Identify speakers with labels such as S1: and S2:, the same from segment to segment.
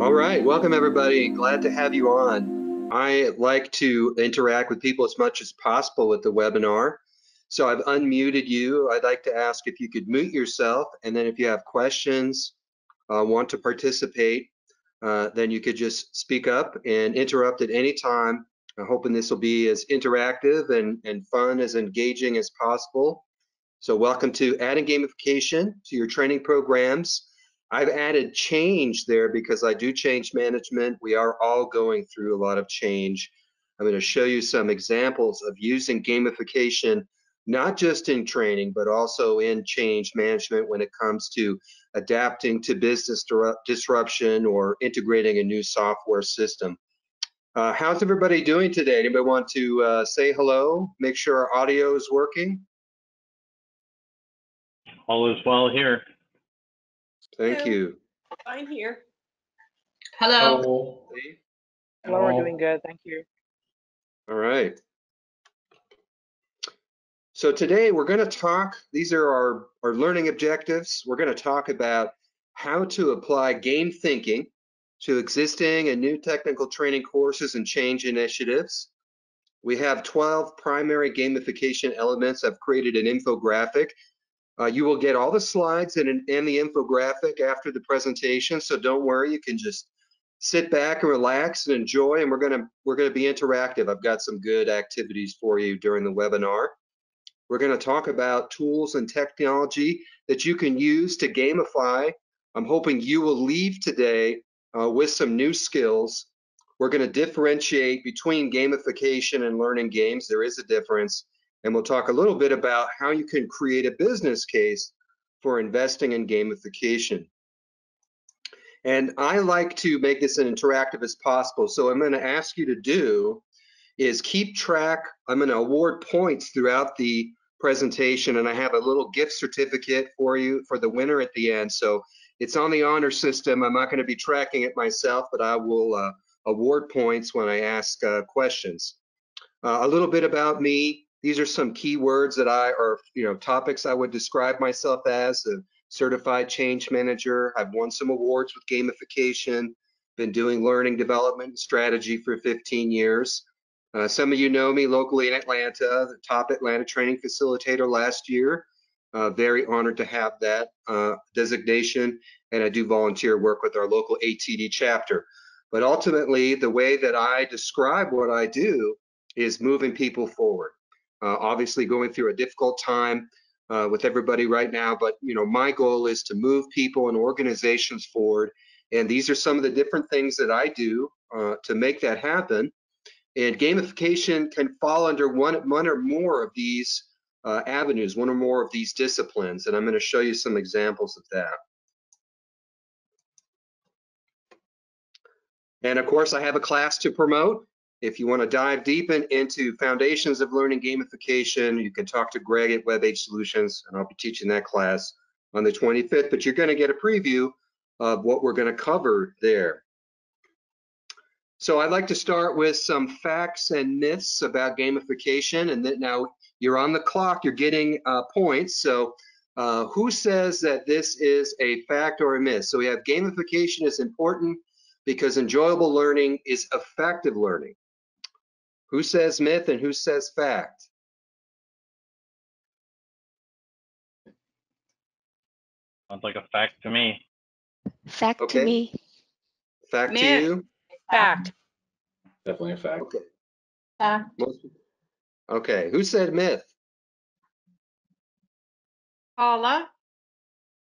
S1: All right, welcome everybody. Glad to have you on. I like to interact with people as much as possible with the webinar. So I've unmuted you. I'd like to ask if you could mute yourself, and then if you have questions, want to participate, then you could just speak up and interrupt at any time. I'm hoping this will be as interactive and fun, as engaging as possible. So welcome to adding gamification to your training programs. I've added change there because I do change management. We are all going through a lot of change. I'm going to show you some examples of using gamification, not just in training, but also in change management when it comes to adapting to business disruption or integrating a new software system. How's everybody doing today? Anybody want to say hello? Make sure our audio is working?
S2: All is well here.
S1: Thank you.
S3: I'm here.
S4: Hello.
S5: Hello, we're doing good, thank you.
S1: All right. So today we're going to talk, these are our learning objectives. We're going to talk about how to apply game thinking to existing and new technical training courses and change initiatives. We have 12 primary gamification elements. I've created an infographic. You will get all the slides and the infographic after the presentation, so don't worry, you can just sit back and relax and enjoy, and we're gonna be interactive. I've got some good activities for you during the webinar. We're gonna talk about tools and technology that you can use to gamify. I'm hoping you will leave today with some new skills. We're gonna differentiate between gamification and learning games. There is a difference. And we'll talk a little bit about how you can create a business case for investing in gamification. And I like to make this as interactive as possible. So I'm going to ask you to do is keep track. I'm going to award points throughout the presentation, and I have a little gift certificate for you for the winner at the end. So it's on the honor system. I'm not going to be tracking it myself, but I will award points when I ask questions. A little bit about me. These are some key words that topics I would describe myself as: a certified change manager. I've won some awards with gamification, been doing learning development and strategy for 15 years. Some of you know me locally in Atlanta, the top Atlanta training facilitator last year. Very honored to have that designation, and I do volunteer work with our local ATD chapter. But ultimately, the way that I describe what I do is moving people forward. Obviously going through a difficult time with everybody right now, but my goal is to move people and organizations forward, and these are some of the different things that I do to make that happen. And gamification can fall under one or more of these avenues, one or more of these disciplines, and I'm going to show you some examples of that. And of course, I have a class to promote. If you want to dive deep into foundations of learning gamification, you can talk to Greg at WebH Solutions, and I'll be teaching that class on the 25th, but you're going to get a preview of what we're going to cover there. So I'd like to start with some facts and myths about gamification, and then now you're on the clock, you're getting points. So who says that this is a fact or a myth? So we have gamification is important because enjoyable learning is effective learning. Who says myth and who says fact?
S2: Sounds like a fact to me.
S6: Fact
S1: Okay.
S6: to me.
S1: Fact
S3: Myth.
S1: to you?
S3: Fact.
S4: Definitely a fact.
S1: Okay.
S3: Fact.
S1: Okay. Who said myth?
S3: Paula.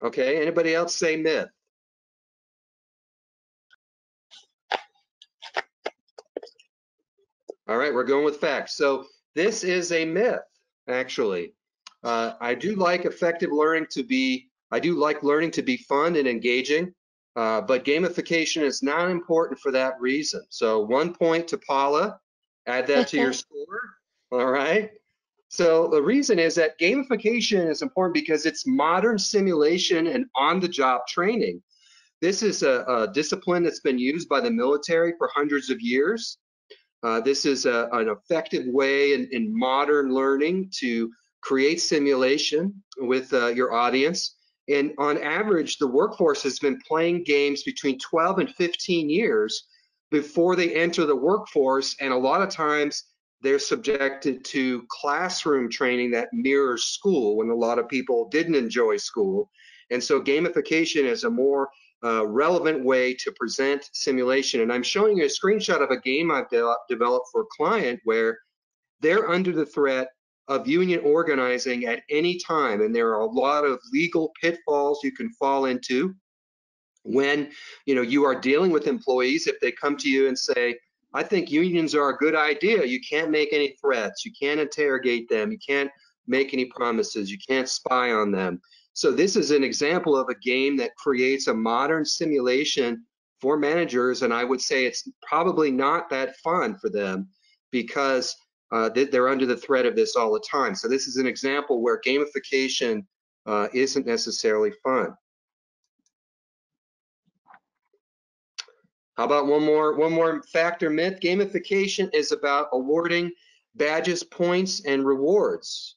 S1: Okay. Anybody else say myth? All right, we're going with facts. So this is a myth, actually. I do like effective learning to be, I do like learning to be fun and engaging, but gamification is not important for that reason. So 1 point to Paula, add that to your score, all right? So the reason is that gamification is important because it's modern simulation and on-the-job training. This is a discipline that's been used by the military for hundreds of years. This is an effective way in modern learning to create simulation with your audience. And on average, the workforce has been playing games between 12 and 15 years before they enter the workforce. And a lot of times they're subjected to classroom training that mirrors school when a lot of people didn't enjoy school. And so gamification is a more relevant way to present simulation. And I'm showing you a screenshot of a game I've developed for a client where they're under the threat of union organizing at any time. And there are a lot of legal pitfalls you can fall into when you are dealing with employees. If they come to you and say, I think unions are a good idea, you can't make any threats, you can't interrogate them, you can't make any promises, you can't spy on them. So this is an example of a game that creates a modern simulation for managers, and I would say it's probably not that fun for them because they're under the threat of this all the time. So this is an example where gamification isn't necessarily fun. How about one more fact or myth? Gamification is about awarding badges, points, and rewards.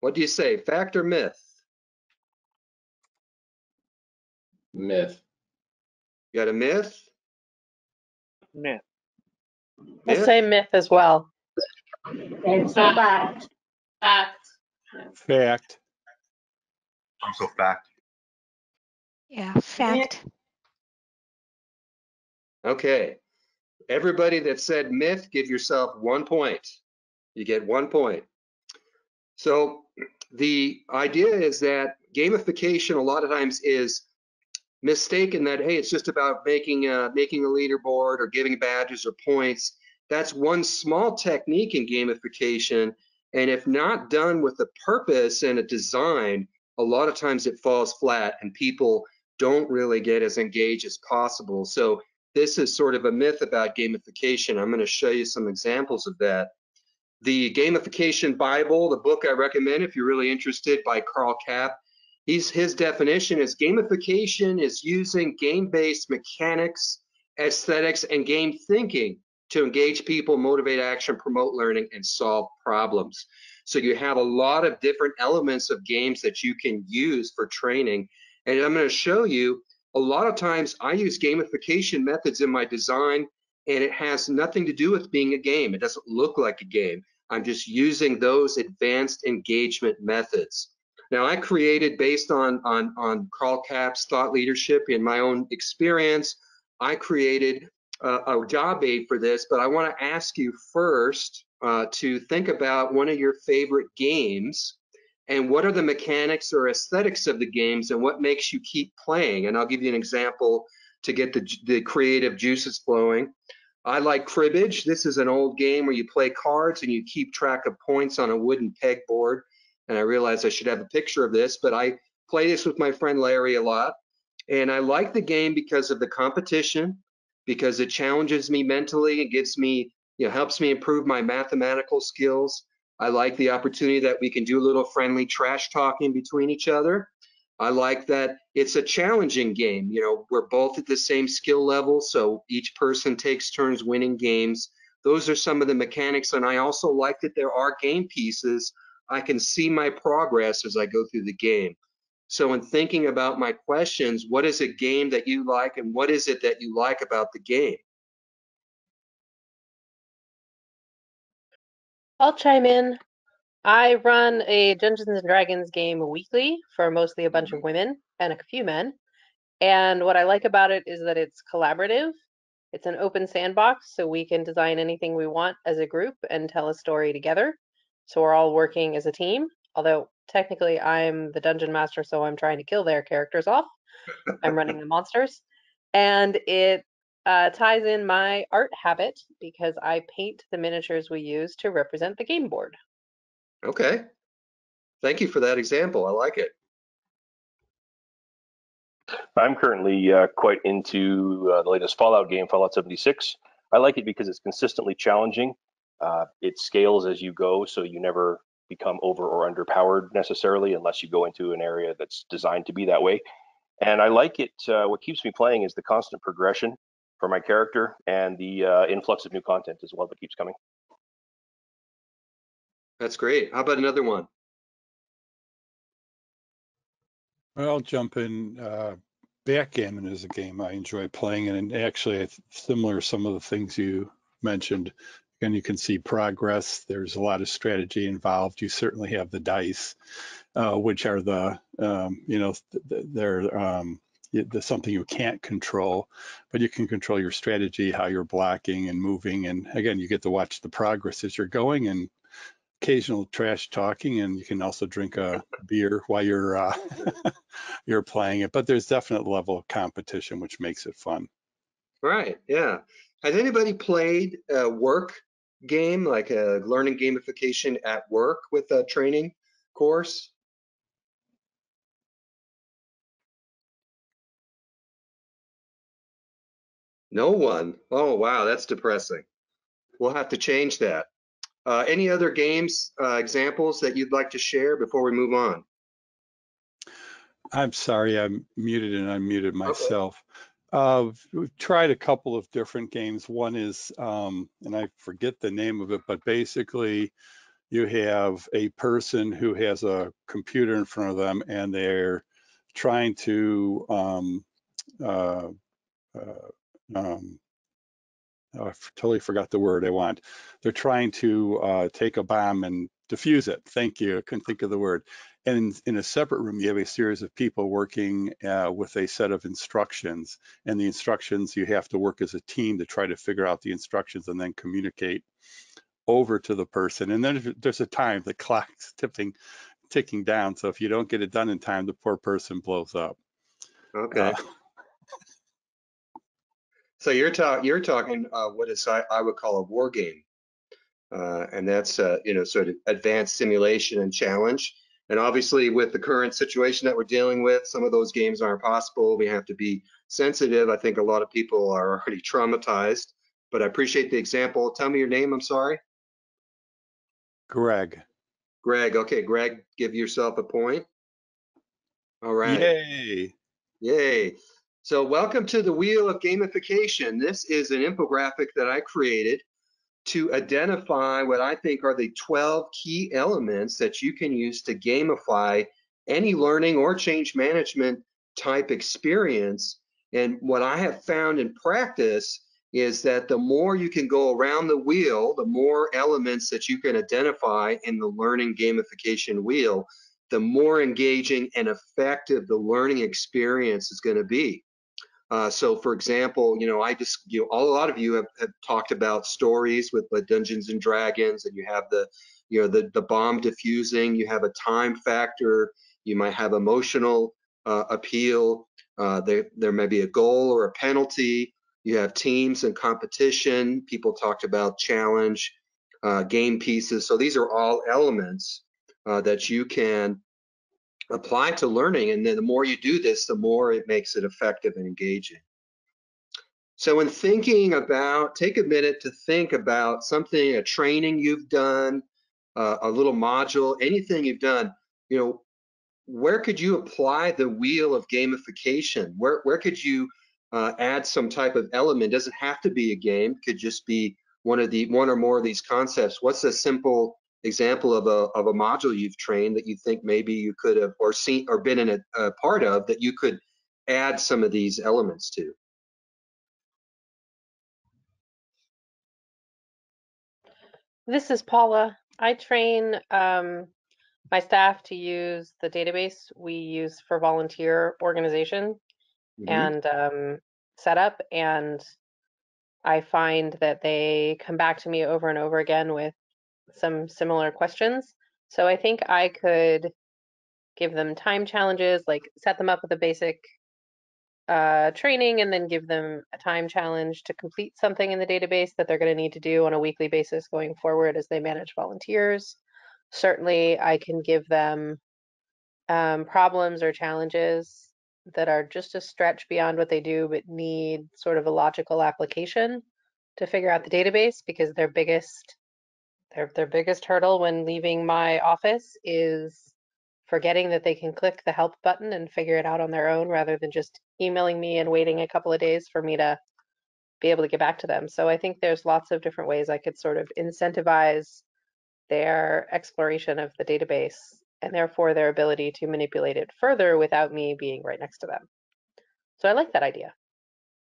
S1: What do you say, fact or myth?
S4: Myth.
S1: You got a myth?
S5: Myth.
S3: I'll
S1: Myth?
S3: say myth as well.
S6: It's a fact.
S3: Fact.
S7: Fact.
S1: Also fact.
S8: Yeah, fact.
S1: Okay. Everybody that said myth, give yourself 1 point. You get 1 point. So the idea is that gamification a lot of times is mistaken that, hey, it's just about making a leaderboard or giving badges or points. That's one small technique in gamification. And if not done with a purpose and a design, a lot of times it falls flat and people don't really get as engaged as possible. So this is sort of a myth about gamification. I'm going to show you some examples of that. The Gamification Bible, the book I recommend if you're really interested, by Carl Kapp, his definition is gamification is using game-based mechanics, aesthetics, and game thinking to engage people, motivate action, promote learning, and solve problems. So you have a lot of different elements of games that you can use for training. And I'm going to show you, a lot of times I use gamification methods in my design, and it has nothing to do with being a game. It doesn't look like a game. I'm just using those advanced engagement methods. Now, I created, based on Carl Kapp's thought leadership in my own experience, I created a job aid for this, but I want to ask you first to think about one of your favorite games and what are the mechanics or aesthetics of the games and what makes you keep playing. And I'll give you an example to get the creative juices flowing. I like cribbage. This is an old game where you play cards and you keep track of points on a wooden pegboard. And I realized I should have a picture of this, but I play this with my friend Larry a lot. And I like the game because of the competition, because it challenges me mentally. It gives me, helps me improve my mathematical skills. I like the opportunity that we can do a little friendly trash talking between each other. I like that it's a challenging game. We're both at the same skill level, so each person takes turns winning games. Those are some of the mechanics, and I also like that there are game pieces. I can see my progress as I go through the game. So in thinking about my questions, what is a game that you like, and what is it that you like about the game?
S3: I'll chime in. I run a Dungeons and Dragons game weekly for mostly a bunch of women and a few men. And what I like about it is that it's collaborative. It's an open sandbox, so we can design anything we want as a group and tell a story together. So we're all working as a team. Although technically I'm the dungeon master, so I'm trying to kill their characters off. I'm running the monsters. And it ties in my art habit because I paint the miniatures we use to represent the game board.
S1: Okay. Thank you for that example. I like it.
S9: I'm currently quite into the latest Fallout game, Fallout 76. I like it because it's consistently challenging. It scales as you go, so you never become over or underpowered necessarily unless you go into an area that's designed to be that way. And I like it. What keeps me playing is the constant progression for my character and the influx of new content as well that keeps coming.
S1: That's great. How about another one?
S7: Well, I'll jump in. Backgammon is a game I enjoy playing, and actually, it's similar to some of the things you mentioned. Again, you can see progress. There's a lot of strategy involved. You certainly have the dice, which are they're something you can't control, but you can control your strategy, how you're blocking and moving. And again, you get to watch the progress as you're going, and occasional trash talking, and you can also drink a beer while you're you're playing it. But there's definite level of competition, which makes it fun.
S1: Right, yeah. Has anybody played a work game, like a learning gamification at work with a training course? No one. Oh, wow, that's depressing. We'll have to change that. Any other games, examples that you'd like to share before we move on?
S7: I'm sorry, I'm muted and unmuted
S1: Okay.
S7: myself. We've tried a couple of different games. One is, and I forget the name of it, but basically you have a person who has a computer in front of them, and they're trying to uh, uh, um, oh, I totally forgot the word I want. They're trying to take a bomb and defuse it. Thank you. I couldn't think of the word. And in a separate room, you have a series of people working with a set of instructions. And the instructions, you have to work as a team to try to figure out the instructions and then communicate over to the person. And then there's a time, the clock's ticking down. So if you don't get it done in time, the poor person blows up.
S1: Okay. So you're talking what is I would call a war game, and that's sort of advanced simulation and challenge. And obviously, with the current situation that we're dealing with, some of those games aren't possible. We have to be sensitive. I think a lot of people are already traumatized, but I appreciate the example. Tell me your name. I'm sorry.
S7: Greg.
S1: Greg. Okay, Greg, give yourself a point. All right.
S7: Yay.
S1: Yay. So welcome to the Wheel of Gamification. This is an infographic that I created to identify what I think are the 12 key elements that you can use to gamify any learning or change management type experience. And what I have found in practice is that the more you can go around the wheel, the more elements that you can identify in the learning gamification wheel, the more engaging and effective the learning experience is going to be. So for example, a lot of you have talked about stories with the Dungeons and Dragons, and you have the bomb diffusing, you have a time factor, you might have emotional appeal, there may be a goal or a penalty, you have teams and competition, people talked about challenge, game pieces. So these are all elements that you can apply to learning, and then the more you do this, the more it makes it effective and engaging. So when thinking about, take a minute to think about something, a training you've done, a little module, anything you've done, where could you apply the wheel of gamification? Where could you add some type of element? It doesn't have to be a game, it could just be one or more of these concepts. What's a simple example of a module you've trained that you think maybe you could have or seen or been in a part of that you could add some of these elements to?
S3: This is Paula. I train my staff to use the database we use for volunteer organization
S1: Mm-hmm.
S3: and setup, and I find that they come back to me over and over again with some similar questions. So I think I could give them time challenges, like set them up with a basic training and then give them a time challenge to complete something in the database that they're going to need to do on a weekly basis going forward as they manage volunteers. Certainly, I can give them problems or challenges that are just a stretch beyond what they do, but need sort of a logical application to figure out the database, because their biggest hurdle when leaving my office is forgetting that they can click the help button and figure it out on their own rather than just emailing me and waiting a couple of days for me to be able to get back to them. So I think there's lots of different ways I could sort of incentivize their exploration of the database and therefore their ability to manipulate it further without me being right next to them. So I like that idea.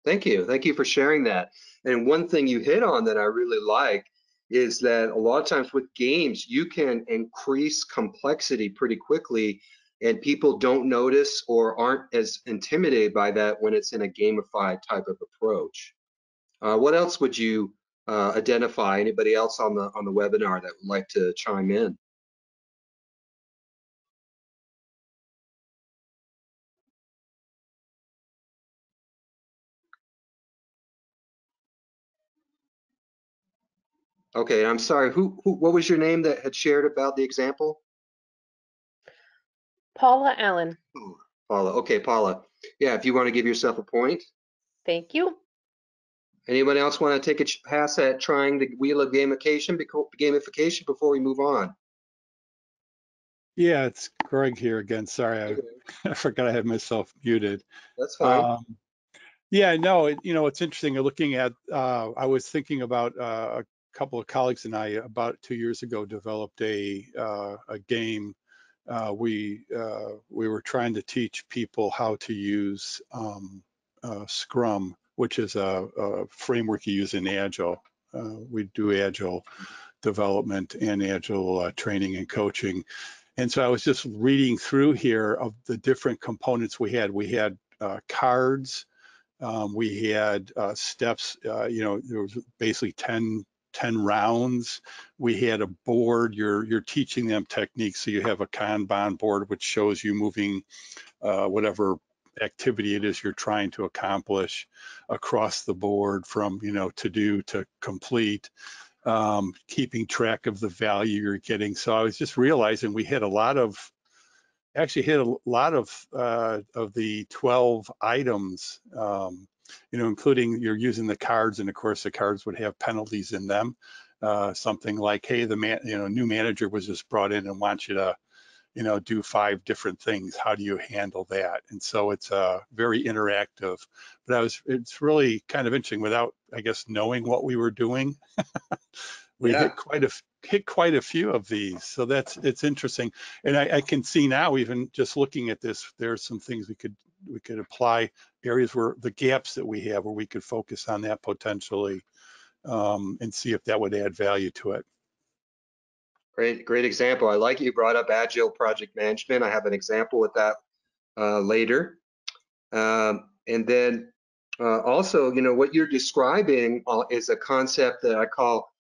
S1: Thank you. Thank you for sharing that. And one thing you hit on that I really like is that a lot of times with games, you can increase complexity pretty quickly, and people don't notice or aren't as intimidated by that when it's in a gamified type of approach. What else would you identify? Anybody else on the webinar that would like to chime in? Okay, I'm sorry. What was your name that had shared about the example?
S3: Paula Allen.
S1: Ooh, Paula. Okay, Paula. Yeah, if you want to give yourself a point.
S3: Thank you.
S1: Anyone else want to take a pass at trying the wheel of gamification before we move on?
S7: Yeah, it's Greg here again. Sorry, I forgot I had myself muted.
S1: That's fine.
S7: Yeah, no, it's interesting. Looking at, I was thinking about a couple of colleagues and I about 2 years ago developed a game. We were trying to teach people how to use Scrum, which is a framework you use in Agile. We do Agile development and Agile training and coaching. And so I was just reading through here of the different components we had. We had cards, we had steps, there was basically 10 rounds. We had a board, you're teaching them techniques. So you have a Kanban board, which shows you moving whatever activity it is you're trying to accomplish across the board from, to do to complete, keeping track of the value you're getting. So I was just realizing we had actually hit a lot of the 12 items, including you're using the cards, and of course the cards would have penalties in them. Something like, hey, the new manager was just brought in and wants you to, do 5 different things. How do you handle that? And so it's very interactive. But it's really kind of interesting without, I guess, knowing what we were doing. We hit quite a few of these, so it's interesting. And I can see now, even just looking at this, there's some things we could apply, areas where the gaps that we have, where we could focus on that potentially, and see if that would add value to it.
S1: Great example. I like you brought up Agile project management. I have an example with that later. And then also, what you're describing is a concept that I call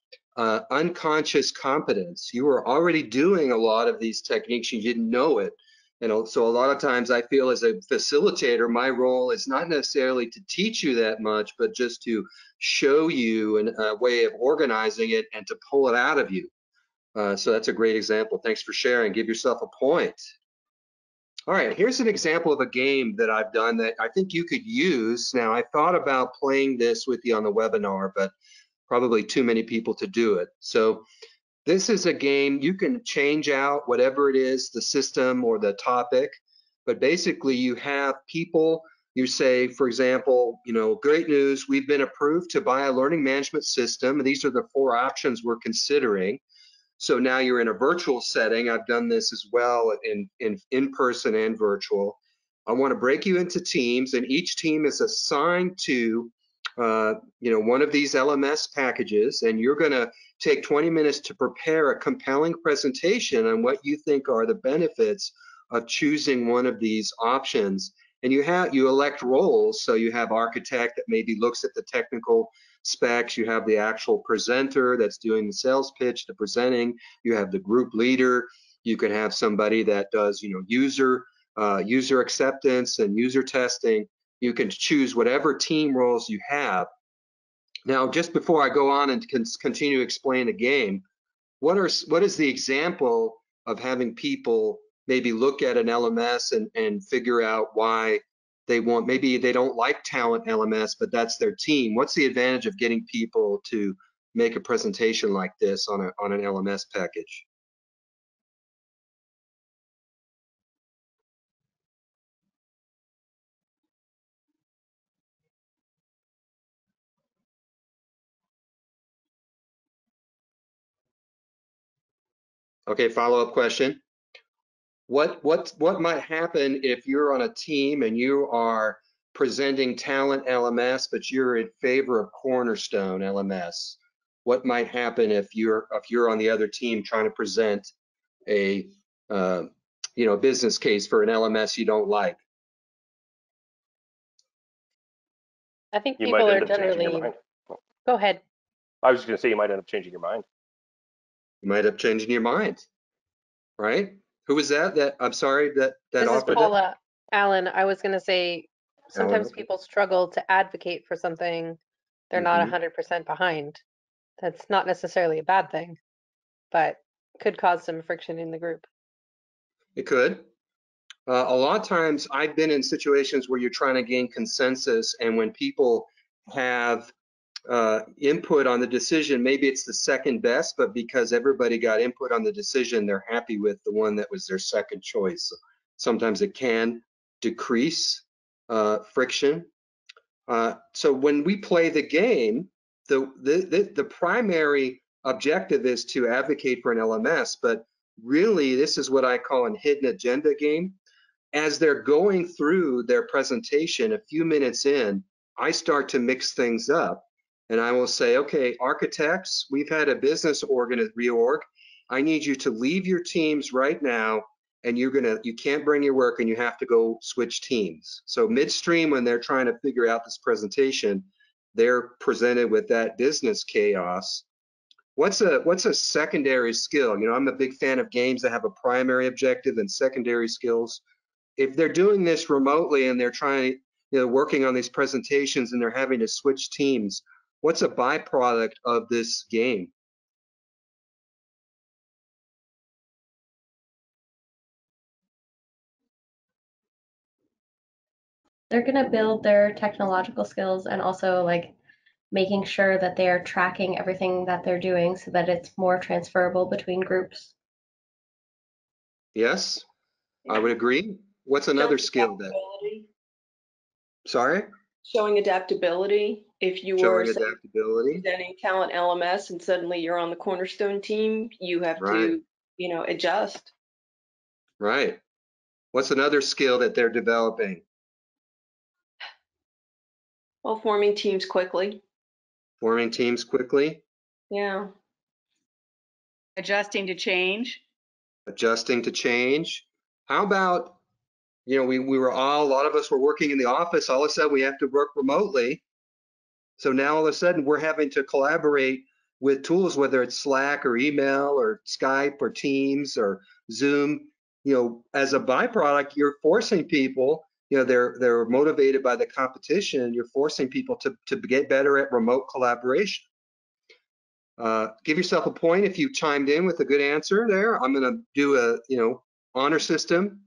S1: unconscious competence. You were already doing a lot of these techniques, you didn't know it. So a lot of times I feel as a facilitator, my role is not necessarily to teach you that much, but just to show you a way of organizing it and to pull it out of you. So that's a great example. Thanks for sharing. Give yourself a point. All right, here's an example of a game that I've done that I think you could use. Now, I thought about playing this with you on the webinar, but probably too many people to do it. So this is a game, you can change out whatever it is, the system or the topic, but basically you have people, you say, for example, great news, we've been approved to buy a learning management system. These are the 4 options we're considering. So now you're in a virtual setting. I've done this as well in person and virtual. I want to break you into teams, and each team is assigned to one of these LMS packages, and you're going to take 20 minutes to prepare a compelling presentation on what you think are the benefits of choosing one of these options. And you elect roles. So you have architect that maybe looks at the technical specs, you have the actual presenter that's doing the sales pitch, the presenting, you have the group leader, you can have somebody that does user acceptance and user testing. You can choose whatever team roles you have. Now, just before I go on and continue to explain the game, what is the example of having people maybe look at an LMS and figure out why maybe they don't like talent LMS, but that's their team. What's the advantage of getting people to make a presentation like this on an LMS package? Okay, follow-up question. What might happen if you're on a team and you are presenting talent LMS, but you're in favor of Cornerstone LMS? What might happen if you're on the other team trying to present a business case for an LMS you don't like?
S3: I think
S9: You might
S3: people are
S9: end up changing your
S3: generally,
S9: mind.
S3: go ahead.
S9: I was just going to say you might end up changing your mind.
S1: You might end up changing your mind, right? Who was that? I'm sorry, that
S3: This is
S1: offered it?
S3: Paula. Alan, I was going to say sometimes
S1: Alan.
S3: people struggle to advocate for something they're not 100% behind. That's not necessarily a bad thing, but could cause some friction in the group.
S1: It could. A lot of times I've been in situations where you're trying to gain consensus, and when people have input on the decision, maybe it's the second best, but because everybody got input on the decision, they're happy with the one that was their second choice. So sometimes it can decrease friction. So when we play the game, the primary objective is to advocate for an LMS, but really this is what I call a hidden agenda game. As they're going through their presentation, a few minutes in, I start to mix things up. And I will say, okay, architects, we've had a business reorg. I need you to leave your teams right now, and you can't bring your work, and you have to go switch teams. So midstream, when they're trying to figure out this presentation, they're presented with that business chaos. What's a secondary skill? I'm a big fan of games that have a primary objective and secondary skills. If they're doing this remotely and they're trying, working on these presentations and they're having to switch teams, what's a byproduct of this game?
S10: They're going to build their technological skills and also like making sure that they are tracking everything that they're doing so that it's more transferable between groups.
S1: Yes, I would agree. What's another skill that? Sorry?
S11: Showing adaptability. If you were presenting talent LMS and suddenly you're on the Cornerstone team, you have to, adjust.
S1: Right. What's another skill that they're developing?
S11: Well, forming teams quickly.
S1: Forming teams quickly?
S11: Yeah.
S6: Adjusting to change.
S1: Adjusting to change. How about, a lot of us were working in the office. All of a sudden we have to work remotely. So now all of a sudden we're having to collaborate with tools, whether it's Slack or email or Skype or Teams or Zoom. As a byproduct, you're forcing people, they're motivated by the competition. You're forcing people to get better at remote collaboration. Give yourself a point if you chimed in with a good answer there. I'm going to do a, honor system.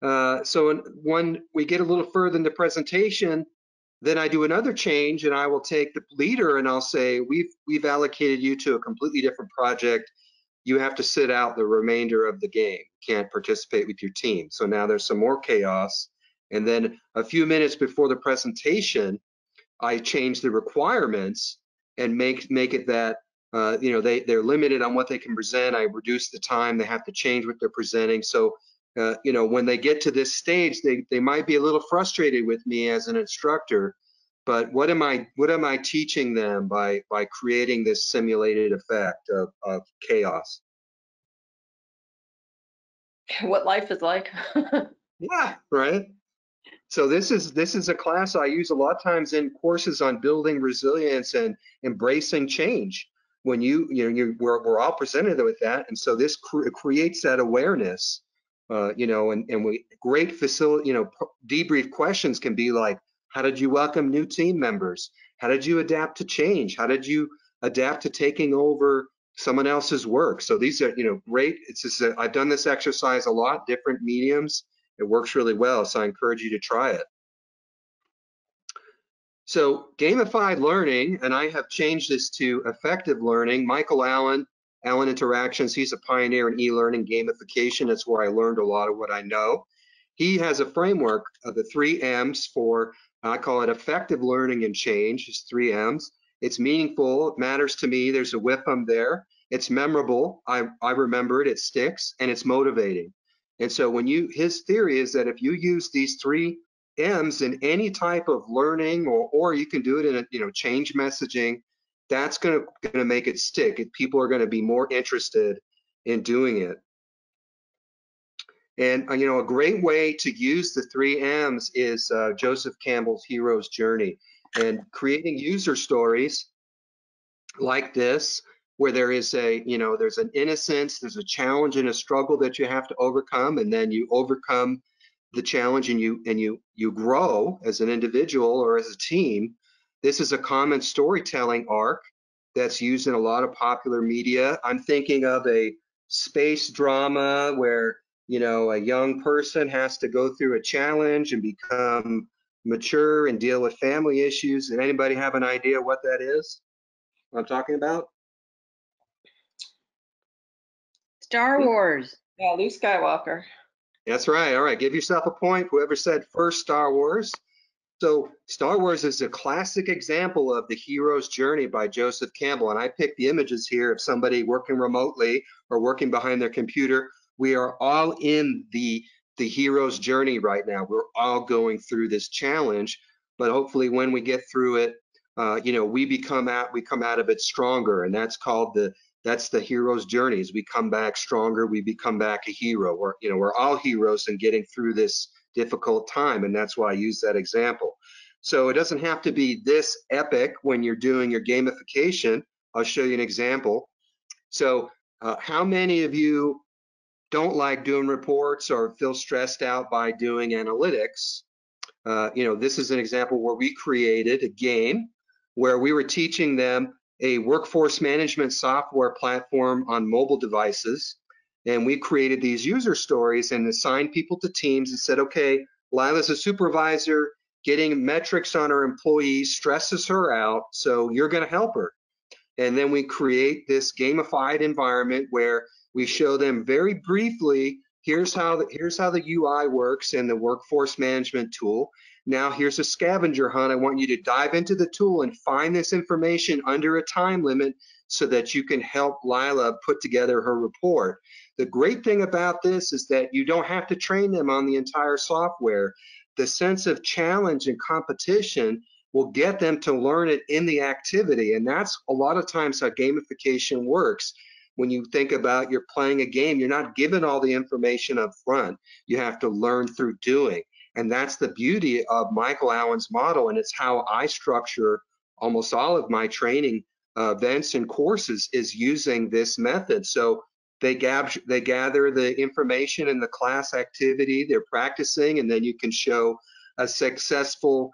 S1: So when we get a little further in the presentation, then I do another change, and I will take the leader and I'll say, we've allocated you to a completely different project. You have to sit out the remainder of the game. You can't participate with your team. So now there's some more chaos. And then a few minutes before the presentation, I change the requirements and make it that they're limited on what they can present. I reduce the time they have to change what they're presenting. So when they get to this stage, they might be a little frustrated with me as an instructor, but what am I teaching them by creating this simulated effect of chaos?
S11: What life is like.
S1: Yeah, right. So this is a class I use a lot of times in courses on building resilience and embracing change. When we're all presented with that, and so this creates that awareness. Great facility, debrief questions can be like, how did you welcome new team members? How did you adapt to change? How did you adapt to taking over someone else's work? So these are, great. It's just I've done this exercise a lot, different mediums. It works really well, so I encourage you to try it. So gamified learning, and I have changed this to effective learning. Michael Allen Interactions, he's a pioneer in e-learning gamification. That's where I learned a lot of what I know. He has a framework of the 3 M's for, I call it effective learning and change. It's 3 M's. It's meaningful, it matters to me, there's a WIFM there. It's memorable, I remember it, it sticks, and it's motivating. And so his theory is that if you use these 3 M's in any type of learning, or you can do it in a, change messaging, that's going to make it stick. People are going to be more interested in doing it. And a great way to use the 3 M's is Joseph Campbell's Hero's Journey, and creating user stories like this, where there is there's an innocence, there's a challenge and a struggle that you have to overcome, and then you overcome the challenge and you grow as an individual or as a team. This is a common storytelling arc that's used in a lot of popular media. I'm thinking of a space drama where a young person has to go through a challenge and become mature and deal with family issues. Does anybody have an idea what that is? What I'm talking about?
S11: Star Wars. Yeah, Luke Skywalker.
S1: That's right. All right, give yourself a point. Whoever said first Star Wars. So Star Wars is a classic example of the hero's journey by Joseph Campbell. And I picked the images here of somebody working remotely or working behind their computer. We are all in the hero's journey right now. We're all going through this challenge, but hopefully when we get through it, we come out of it stronger. And that's that's the hero's journey. As we come back stronger, we become back a hero. We're all heroes in getting through this difficult time, and that's why I use that example. So it doesn't have to be this epic when you're doing your gamification. I'll show you an example. So how many of you don't like doing reports or feel stressed out by doing analytics? This is an example where we created a game where we were teaching them a workforce management software platform on mobile devices. And we created these user stories and assigned people to teams and said, okay, Lila's a supervisor, getting metrics on her employees stresses her out, so you're going to help her. And then we create this gamified environment where we show them very briefly, here's how the UI works in the workforce management tool. Now here's a scavenger hunt. I want you to dive into the tool and find this information under a time limit so that you can help Lila put together her report. The great thing about this is that you don't have to train them on the entire software. The sense of challenge and competition will get them to learn it in the activity. And that's a lot of times how gamification works. When you think about you're playing a game, you're not given all the information up front. You have to learn through doing. And that's the beauty of Michael Allen's model, and it's how I structure almost all of my training events and courses is using this method. So they gather the information in the class activity, they're practicing, and then you can show a successful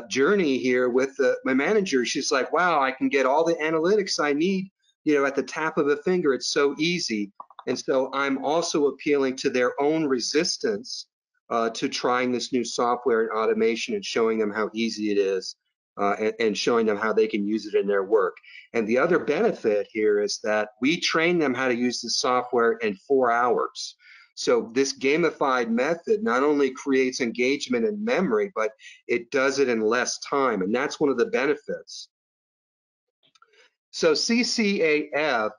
S1: journey here with my manager. She's like, wow, I can get all the analytics I need, at the tap of a finger. It's so easy. And so I'm also appealing to their own resistance to trying this new software and automation and showing them how easy it is and showing them how they can use it in their work. And the other benefit here is that we train them how to use the software in 4 hours. So this gamified method not only creates engagement and memory, but it does it in less time. And that's one of the benefits. So CCAF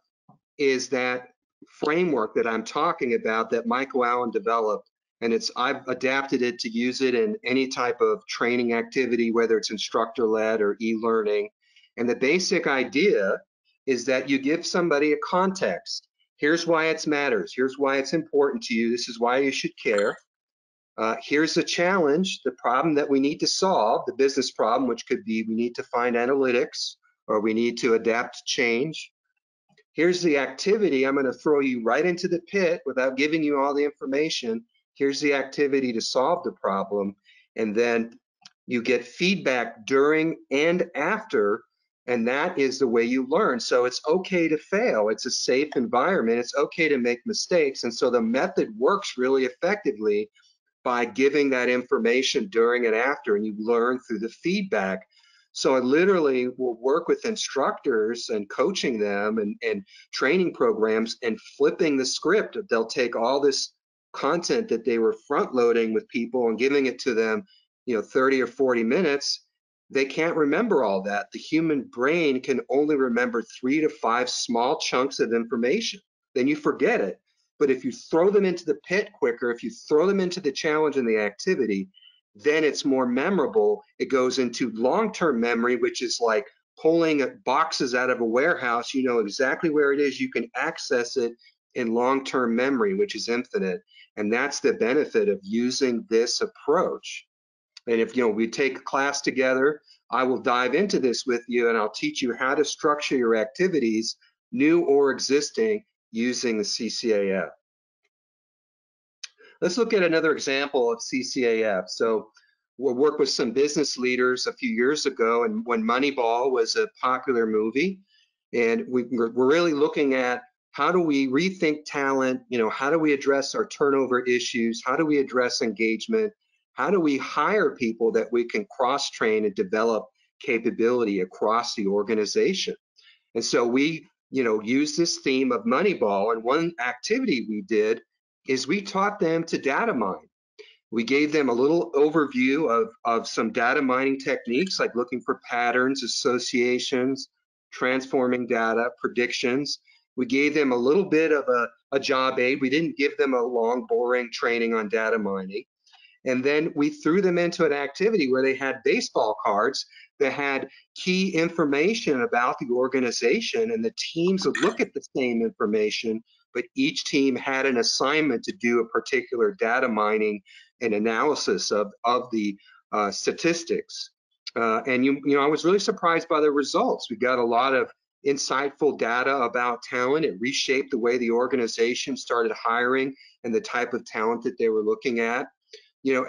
S1: is that framework that I'm talking about that Michael Allen developed. And I've adapted it to use it in any type of training activity, whether it's instructor-led or e-learning. And the basic idea is that you give somebody a context. Here's why it matters. Here's why it's important to you. This is why you should care. Here's the challenge, the problem that we need to solve, the business problem, which could be we need to find analytics or we need to adapt to change. Here's the activity. I'm going to throw you right into the pit without giving you all the information. Here's the activity to solve the problem. And then you get feedback during and after, and that is the way you learn. So it's okay to fail. It's a safe environment. It's okay to make mistakes. And so the method works really effectively by giving that information during and after, and you learn through the feedback. So I literally will work with instructors and coaching them and training programs and flipping the script. They'll take all this content that they were front loading with people and giving it to them, 30 or 40 minutes. They can't remember all that. The human brain can only remember 3 to 5 small chunks of information. Then you forget it. But if you throw them into the pit quicker, if you throw them into the challenge and the activity, then it's more memorable. It goes into long-term memory, which is like pulling boxes out of a warehouse. You know exactly where it is. You can access it in long-term memory, which is infinite. And that's the benefit of using this approach. And if we take a class together, I will dive into this with you and I'll teach you how to structure your activities, new or existing, using the CCAF. Let's look at another example of CCAF. So we'll work with some business leaders a few years ago, and when Moneyball was a popular movie, and we're really looking at how do we rethink talent, how do we address our turnover issues, how do we address engagement, how do we hire people that we can cross-train and develop capability across the organization. And so we use this theme of Moneyball, and one activity we did is we taught them to data mine. We gave them a little overview of some data mining techniques, like looking for patterns, associations, transforming data, predictions. We gave them a little bit of a job aid. We didn't give them a long, boring training on data mining. And then we threw them into an activity where they had baseball cards that had key information about the organization, and the teams would look at the same information, but each team had an assignment to do a particular data mining and analysis of the statistics. And I was really surprised by the results. We got a lot of insightful data about talent. It reshaped the way the organization started hiring and the type of talent that they were looking at.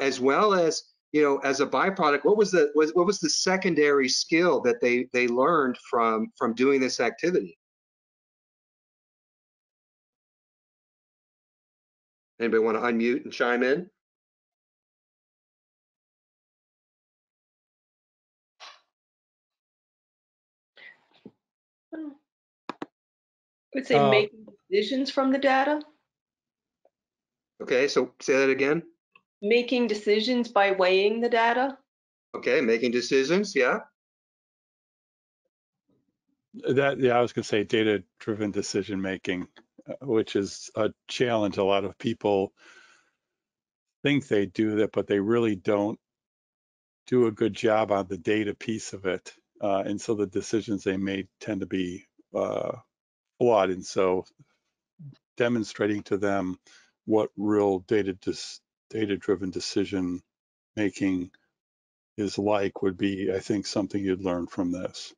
S1: As well as, as a byproduct, what was the secondary skill that they learned from doing this activity? Anybody want to unmute and chime in?
S11: I would say making decisions from the data.
S1: Okay, so say that again.
S11: Making decisions by weighing the data.
S1: Okay, making decisions, yeah.
S7: I was going to say data-driven decision making, which is a challenge. A lot of people think they do that, but they really don't do a good job on the data piece of it. And so the decisions they made tend to be flawed. And so demonstrating to them what real data-driven decision making is like would be, I think, something you'd learn from this.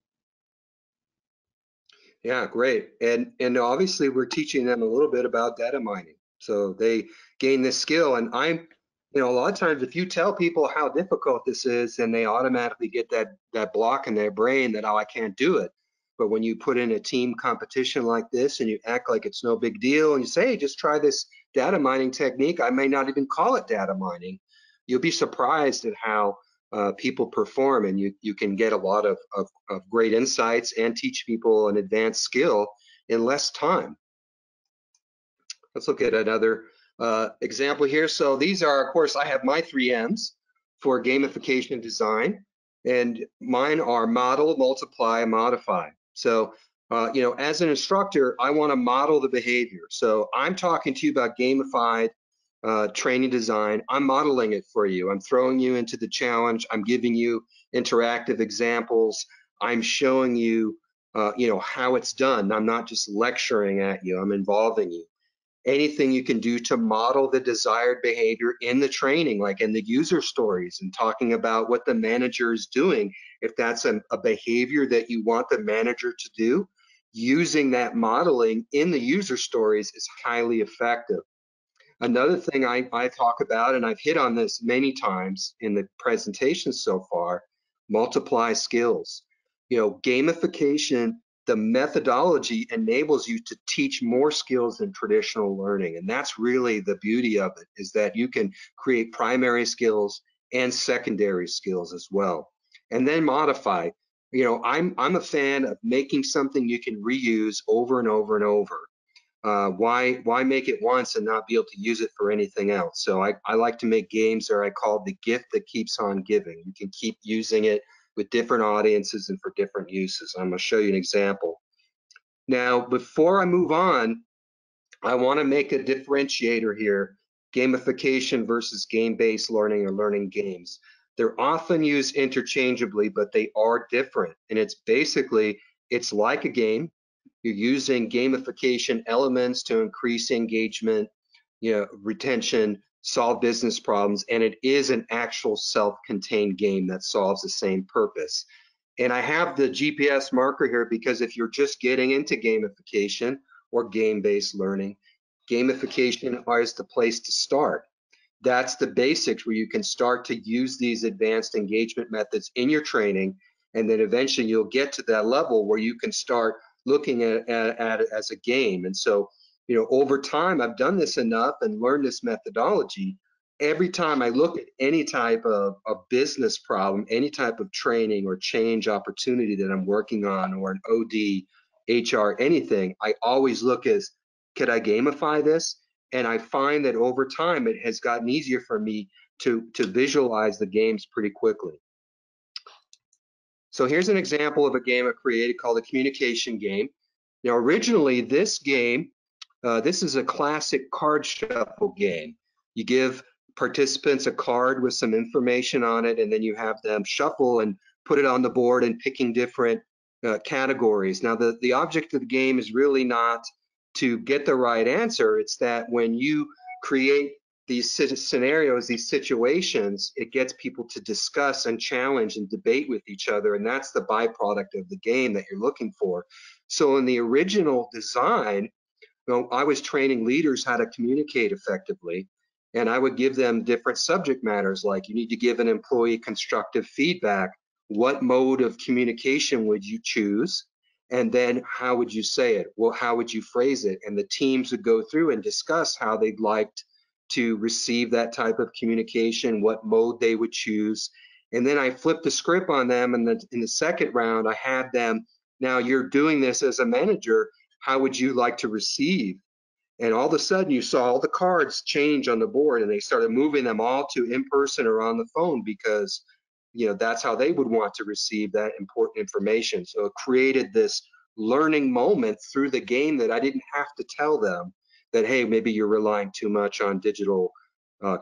S1: Yeah, great. And obviously we're teaching them a little bit about data mining. So they gain this skill. And a lot of times if you tell people how difficult this is, then they automatically get that block in their brain that, oh, I can't do it. But when you put in a team competition like this and you act like it's no big deal and you say, hey, just try this data mining technique, I may not even call it data mining, you'll be surprised at how people perform, and you can get a lot of great insights and teach people an advanced skill in less time. Let's look at another example here. So these are, of course, I have my 3 M's for gamification design, and mine are model, multiply, and modify. So, as an instructor, I want to model the behavior. So I'm talking to you about gamified training design. I'm modeling it for you. I'm throwing you into the challenge. I'm giving you interactive examples. I'm showing you, how it's done. I'm not just lecturing at you. I'm involving you. Anything you can do to model the desired behavior in the training, like in the user stories and talking about what the manager is doing. If that's a behavior that you want the manager to do, using that modeling in the user stories is highly effective. Another thing I talk about, and I've hit on this many times in the presentation so far, multiply skills. Gamification, the methodology enables you to teach more skills than traditional learning. And that's really the beauty of it, is that you can create primary skills and secondary skills as well. And then modify. I'm a fan of making something you can reuse over and over and over. Why make it once and not be able to use it for anything else? So I like to make games that I call the gift that keeps on giving. You can keep using it with different audiences and for different uses. I'm going to show you an example. Now, before I move on, I want to make a differentiator here, gamification versus game-based learning or learning games. They're often used interchangeably, but they are different. And it's basically, it's like a game. You're using gamification elements to increase engagement, retention, solve business problems, and it is an actual self-contained game that solves the same purpose. And I have the GPS marker here because if you're just getting into gamification or game-based learning, gamification is the place to start. That's the basics where you can start to use these advanced engagement methods in your training, and then eventually you'll get to that level where you can start looking at it as a game. And so, over time, I've done this enough and learned this methodology. Every time I look at any type of business problem, any type of training or change opportunity that I'm working on, or an OD, HR, anything, I always look as, could I gamify this? And I find that over time, it has gotten easier for me to visualize the games pretty quickly. So here's an example of a game I created called a communication game. Now, originally, this game, this is a classic card shuffle game. You give participants a card with some information on it, and then you have them shuffle and put it on the board and picking different categories. Now, the object of the game is really not to get the right answer. It's that when you create these scenarios, these situations, it gets people to discuss and challenge and debate with each other, and that's the byproduct of the game that you're looking for. So in the original design, I was training leaders how to communicate effectively, and I would give them different subject matters, like you need to give an employee constructive feedback. What mode of communication would you choose? And then how would you say it? Well, how would you phrase it? And the teams would go through and discuss how they'd like to receive that type of communication, what mode they would choose. And then I flipped the script on them, and then in the second round, I had them, now you're doing this as a manager, how would you like to receive? And all of a sudden you saw all the cards change on the board, and they started moving them all to in person or on the phone because that's how they would want to receive that important information. So it created this learning moment through the game that I didn't have to tell them that, hey, maybe you're relying too much on digital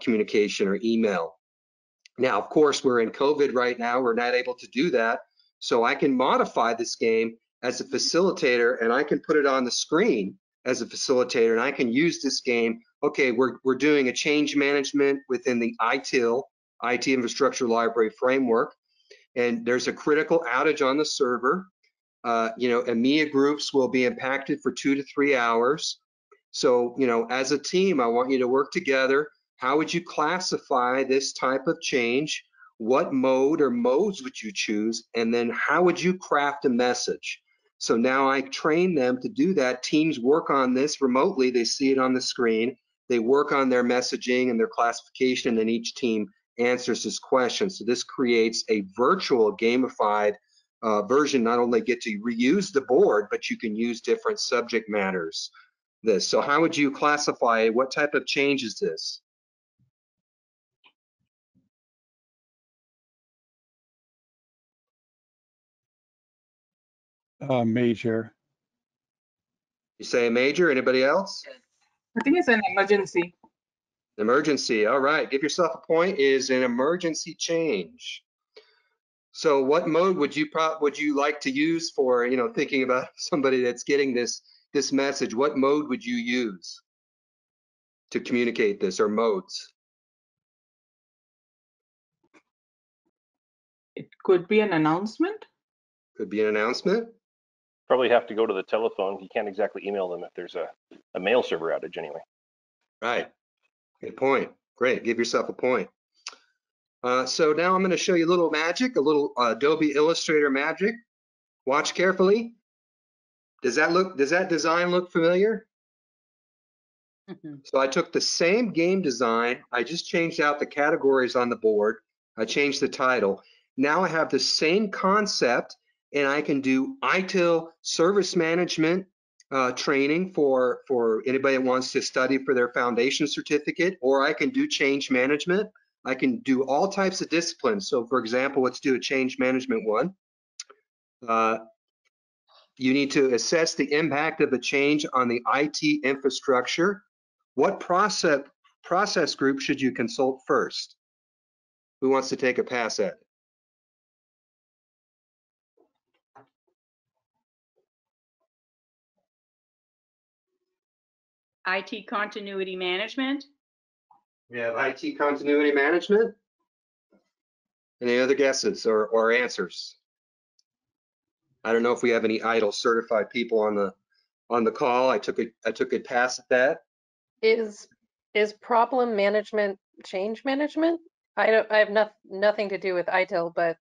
S1: communication or email. Now, of course, we're in COVID right now. We're not able to do that. So I can modify this game as a facilitator, and I can put it on the screen as a facilitator, and I can use this game. Okay, we're doing a change management within the ITIL, IT Infrastructure Library Framework, and there's a critical outage on the server. EMEA groups will be impacted for 2 to 3 hours. So, as a team, I want you to work together. How would you classify this type of change? What mode or modes would you choose? And then how would you craft a message? So now I train them to do that. Teams work on this remotely. They see it on the screen. They work on their messaging and their classification, and each team answers this question. So this creates a virtual gamified version. Not only get to reuse the board, but you can use different subject matters. So how would you classify, what type of change is this?
S7: Major.
S1: You say a major, anybody else?
S5: I think it's an emergency.
S1: Emergency, all right. Give yourself a point, is an emergency change. So what mode would you like to use for, thinking about somebody that's getting this message? What mode would you use to communicate this, or modes?
S5: It could be an announcement.
S1: Could be an announcement.
S9: Probably have to go to the telephone. You can't exactly email them if there's a mail server outage anyway.
S1: Right. Good point. Great. Give yourself a point. So now I'm going to show you a little magic, a little Adobe Illustrator magic. Watch carefully. Does that design look familiar? So I took the same game design. I just changed out the categories on the board. I changed the title. Now I have the same concept, and I can do ITIL service management training for anybody that wants to study for their foundation certificate, or I can do change management. I can do all types of disciplines. So for example, let's do a change management one. You need to assess the impact of a change on the IT infrastructure. What process group should you consult first? Who wants to take a pass at it?
S12: IT continuity management.
S1: We have IT continuity management. Any other guesses or answers? I don't know if we have any ITIL certified people on the call. I took a pass at that.
S3: Is problem management change management? I have nothing to do with ITIL, but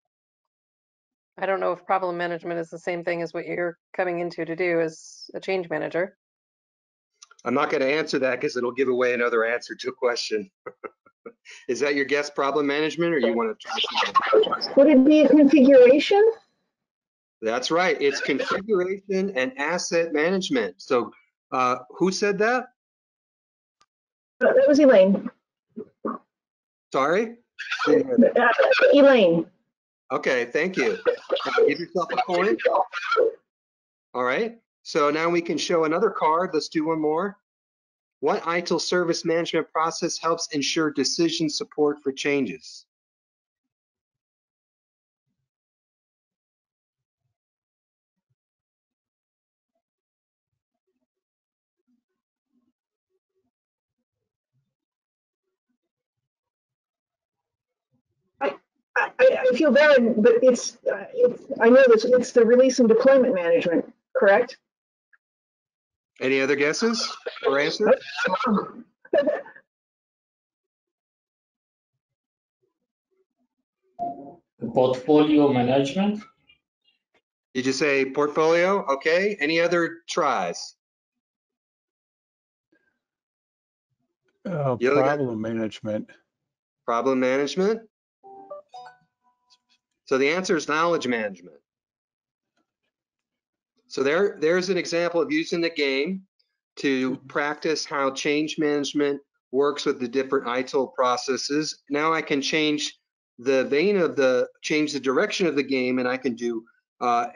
S3: I don't know if problem management is the same thing as what you're coming into to do as a change manager.
S1: I'm not going to answer that because it'll give away another answer to a question. Is that your guess, problem management, or you want to try something?
S6: Would it be a configuration?
S1: That's right. It's configuration and asset management. So who said that?
S6: That was Elaine.
S1: Sorry?
S6: Elaine.
S1: Okay, thank you. Give yourself a point. All right. So now we can show another card. Let's do one more. What ITIL service management process helps ensure decision support for changes?
S6: I feel bad, but I know this, it's the release and deployment management, correct?
S1: Any other guesses or answers?
S13: Portfolio management.
S1: Did you say portfolio? Okay. Any other tries?
S7: Problem management.
S1: Problem management. So the answer is knowledge management. So there's an example of using the game to practice how change management works with the different ITIL processes. Now I can change the vein of change the direction of the game, and I can do,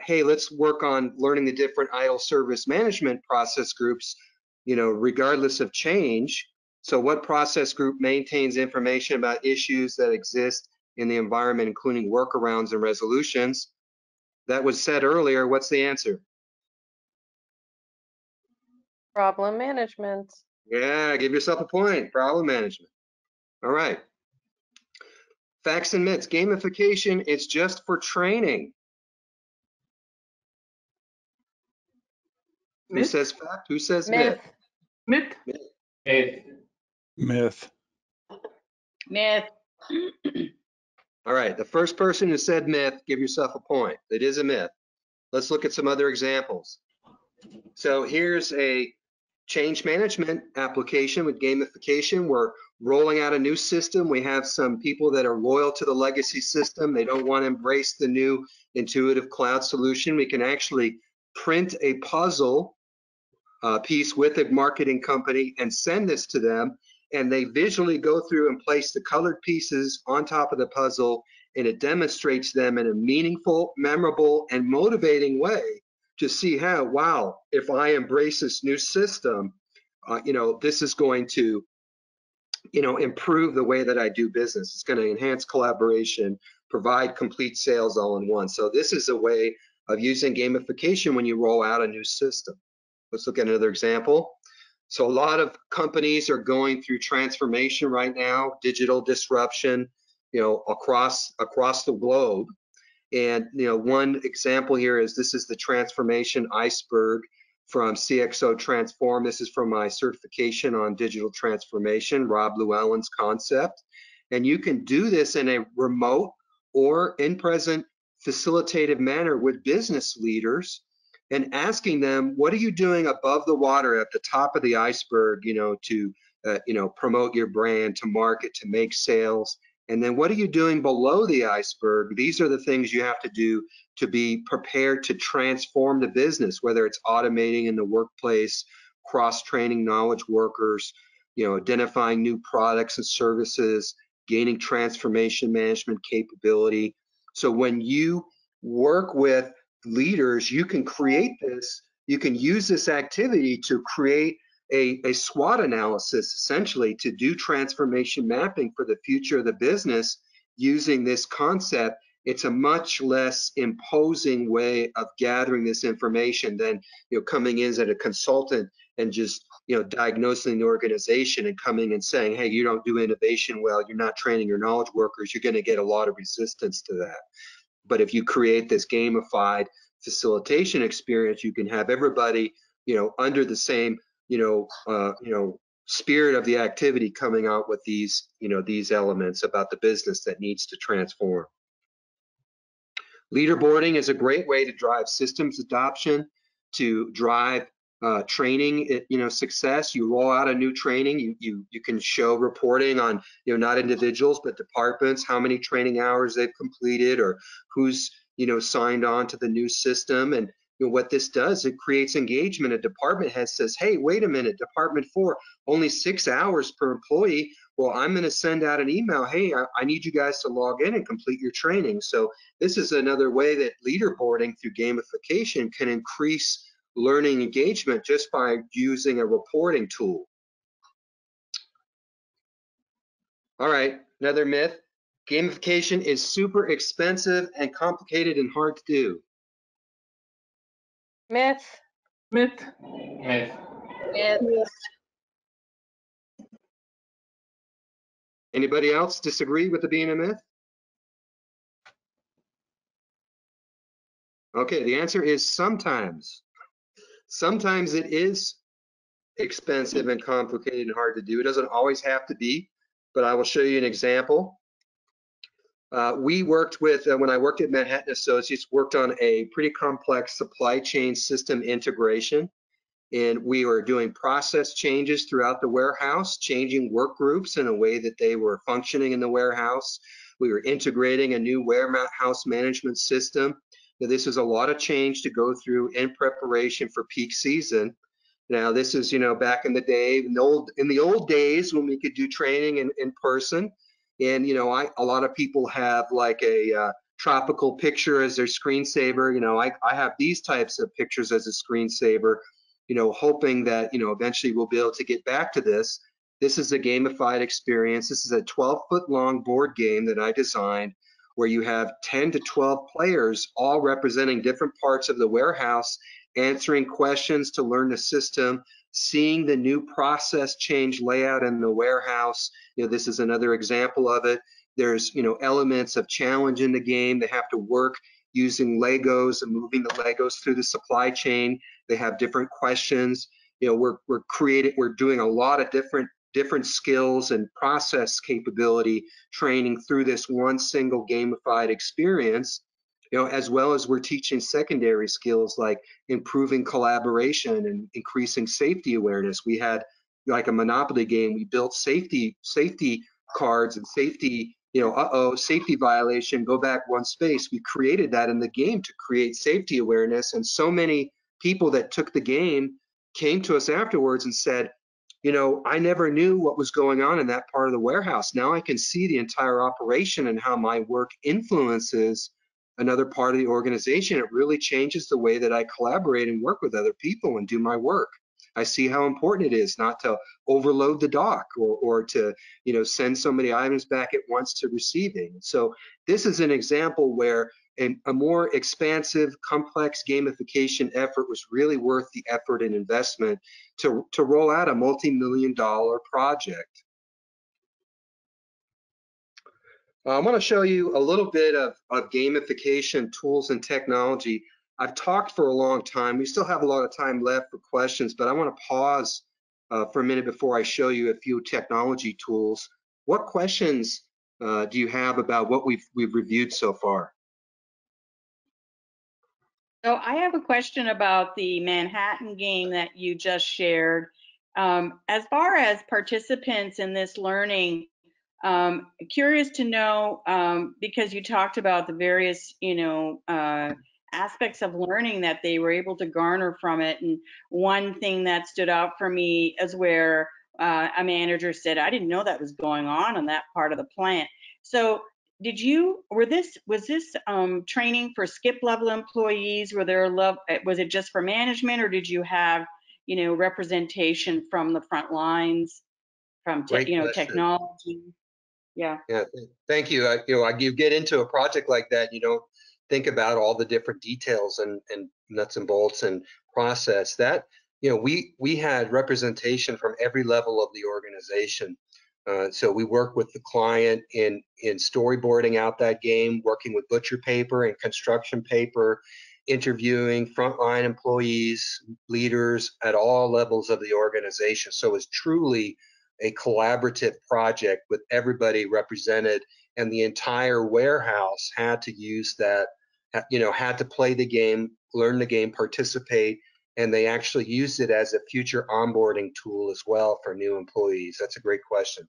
S1: hey, let's work on learning the different ITIL service management process groups, regardless of change. So what process group maintains information about issues that exist in the environment, including workarounds and resolutions? That was said earlier. What's the answer?
S3: Problem management.
S1: Yeah, give yourself a point. Problem management. All right. Facts and myths. Gamification, it's just for training.
S5: Myth?
S1: Who says fact? Who says
S3: Myth?
S5: Myth.
S7: Myth.
S12: Myth.
S1: All right. The first person who said myth, give yourself a point. It is a myth. Let's look at some other examples. So here's a change management application with gamification. We're rolling out a new system. We have some people that are loyal to the legacy system. They don't want to embrace the new intuitive cloud solution. We can actually print a puzzle piece with a marketing company and send this to them. And they visually go through and place the colored pieces on top of the puzzle, and it demonstrates them in a meaningful, memorable, and motivating way to see how, wow, if I embrace this new system, this is going to, improve the way that I do business. It's going to enhance collaboration, provide complete sales all in one. So this is a way of using gamification when you roll out a new system. Let's look at another example. So a lot of companies are going through transformation right now, digital disruption, across the globe. And one example here is this is the transformation ICEBERG from CXO Transform. This is from my certification on digital transformation, Rob Llewellyn's concept. And you can do this in a remote or in-present facilitative manner with business leaders and asking them, what are you doing above the water at the top of the iceberg, to promote your brand, to market, to make sales? And then what are you doing below the iceberg? These are the things you have to do to be prepared to transform the business, whether it's automating in the workplace, cross-training knowledge workers, identifying new products and services, gaining transformation management capability. So when you work with leaders, you can create this, you can use this activity to create a SWOT analysis, essentially, to do transformation mapping for the future of the business using this concept. It's a much less imposing way of gathering this information than coming in as a consultant and just diagnosing the organization and coming and saying, hey, you don't do innovation well, you're not training your knowledge workers. You're going to get a lot of resistance to that. But if you create this gamified facilitation experience, you can have everybody under the same spirit of the activity, coming out with these these elements about the business that needs to transform. Leaderboarding is a great way to drive systems adoption, to drive training success. You roll out a new training, you can show reporting on not individuals but departments, how many training hours they've completed or who's signed on to the new system. And what this does, it creates engagement. A department head says, hey, wait a minute, Department 4, only 6 hours per employee. Well, I'm going to send out an email, hey, I need you guys to log in and complete your training. So this is another way that leaderboarding through gamification can increase learning engagement just by using a reporting tool. All right, another myth. Gamification is super expensive and complicated and hard to do.
S3: Myth.
S5: Myth.
S13: Myth.
S3: Myth.
S1: Anybody else disagree with it being a myth? Okay, the answer is sometimes. Sometimes it is expensive and complicated and hard to do. It doesn't always have to be, but I will show you an example. We worked with, when I worked at Manhattan Associates, worked on a pretty complex supply chain system integration. And we were doing process changes throughout the warehouse, changing work groups in a way that they were functioning in the warehouse. We were integrating a new warehouse management system. Now, this is a lot of change to go through in preparation for peak season. Now, this is, back in the day, in the old days when we could do training in person. And, a lot of people have like a tropical picture as their screensaver. I have these types of pictures as a screensaver, hoping that, eventually we'll be able to get back to this. This is a gamified experience. This is a 12-foot long board game that I designed where you have 10 to 12 players all representing different parts of the warehouse, answering questions to learn the system, seeing the new process change layout in the warehouse. This is another example of it. There's, elements of challenge in the game. They have to work using Legos and moving the Legos through the supply chain. They have different questions. We're doing a lot of different skills and process capability training through this one single gamified experience, as well as we're teaching secondary skills like improving collaboration and increasing safety awareness. We had like a Monopoly game. We built safety cards and safety, safety violation, go back one space. We created that in the game to create safety awareness. And so many people that took the game came to us afterwards and said, I never knew what was going on in that part of the warehouse. Now I can see the entire operation and how my work influences another part of the organization. It really changes the way that I collaborate and work with other people and do my work. I see how important it is not to overload the dock or to, send so many items back at once to receiving. So this is an example where a more expansive, complex gamification effort was really worth the effort and investment to roll out a multi-million-dollar project. I want to show you a little bit of gamification tools and technology. I've talked for a long time. We still have a lot of time left for questions, but I want to pause for a minute before I show you a few technology tools. What questions do you have about what we've reviewed so far?
S12: So I have a question about the Manhattan game that you just shared. As far as participants in this learning, curious to know, because you talked about the various, aspects of learning that they were able to garner from it. And one thing that stood out for me is where a manager said, I didn't know that was going on in that part of the plant. So was this training for skip level employees? Was it just for management, or did you have, representation from the front lines, from technology? Yeah.
S1: Yeah, thank you. You get into a project like that, you don't think about all the different details and nuts and bolts and process. That, we had representation from every level of the organization. So we work with the client in storyboarding out that game, working with butcher paper and construction paper, interviewing frontline employees, leaders at all levels of the organization. So it's truly a collaborative project with everybody represented, and the entire warehouse had to use that, had to play the game, learn the game, participate, and they actually used it as a future onboarding tool as well for new employees. That's a great question.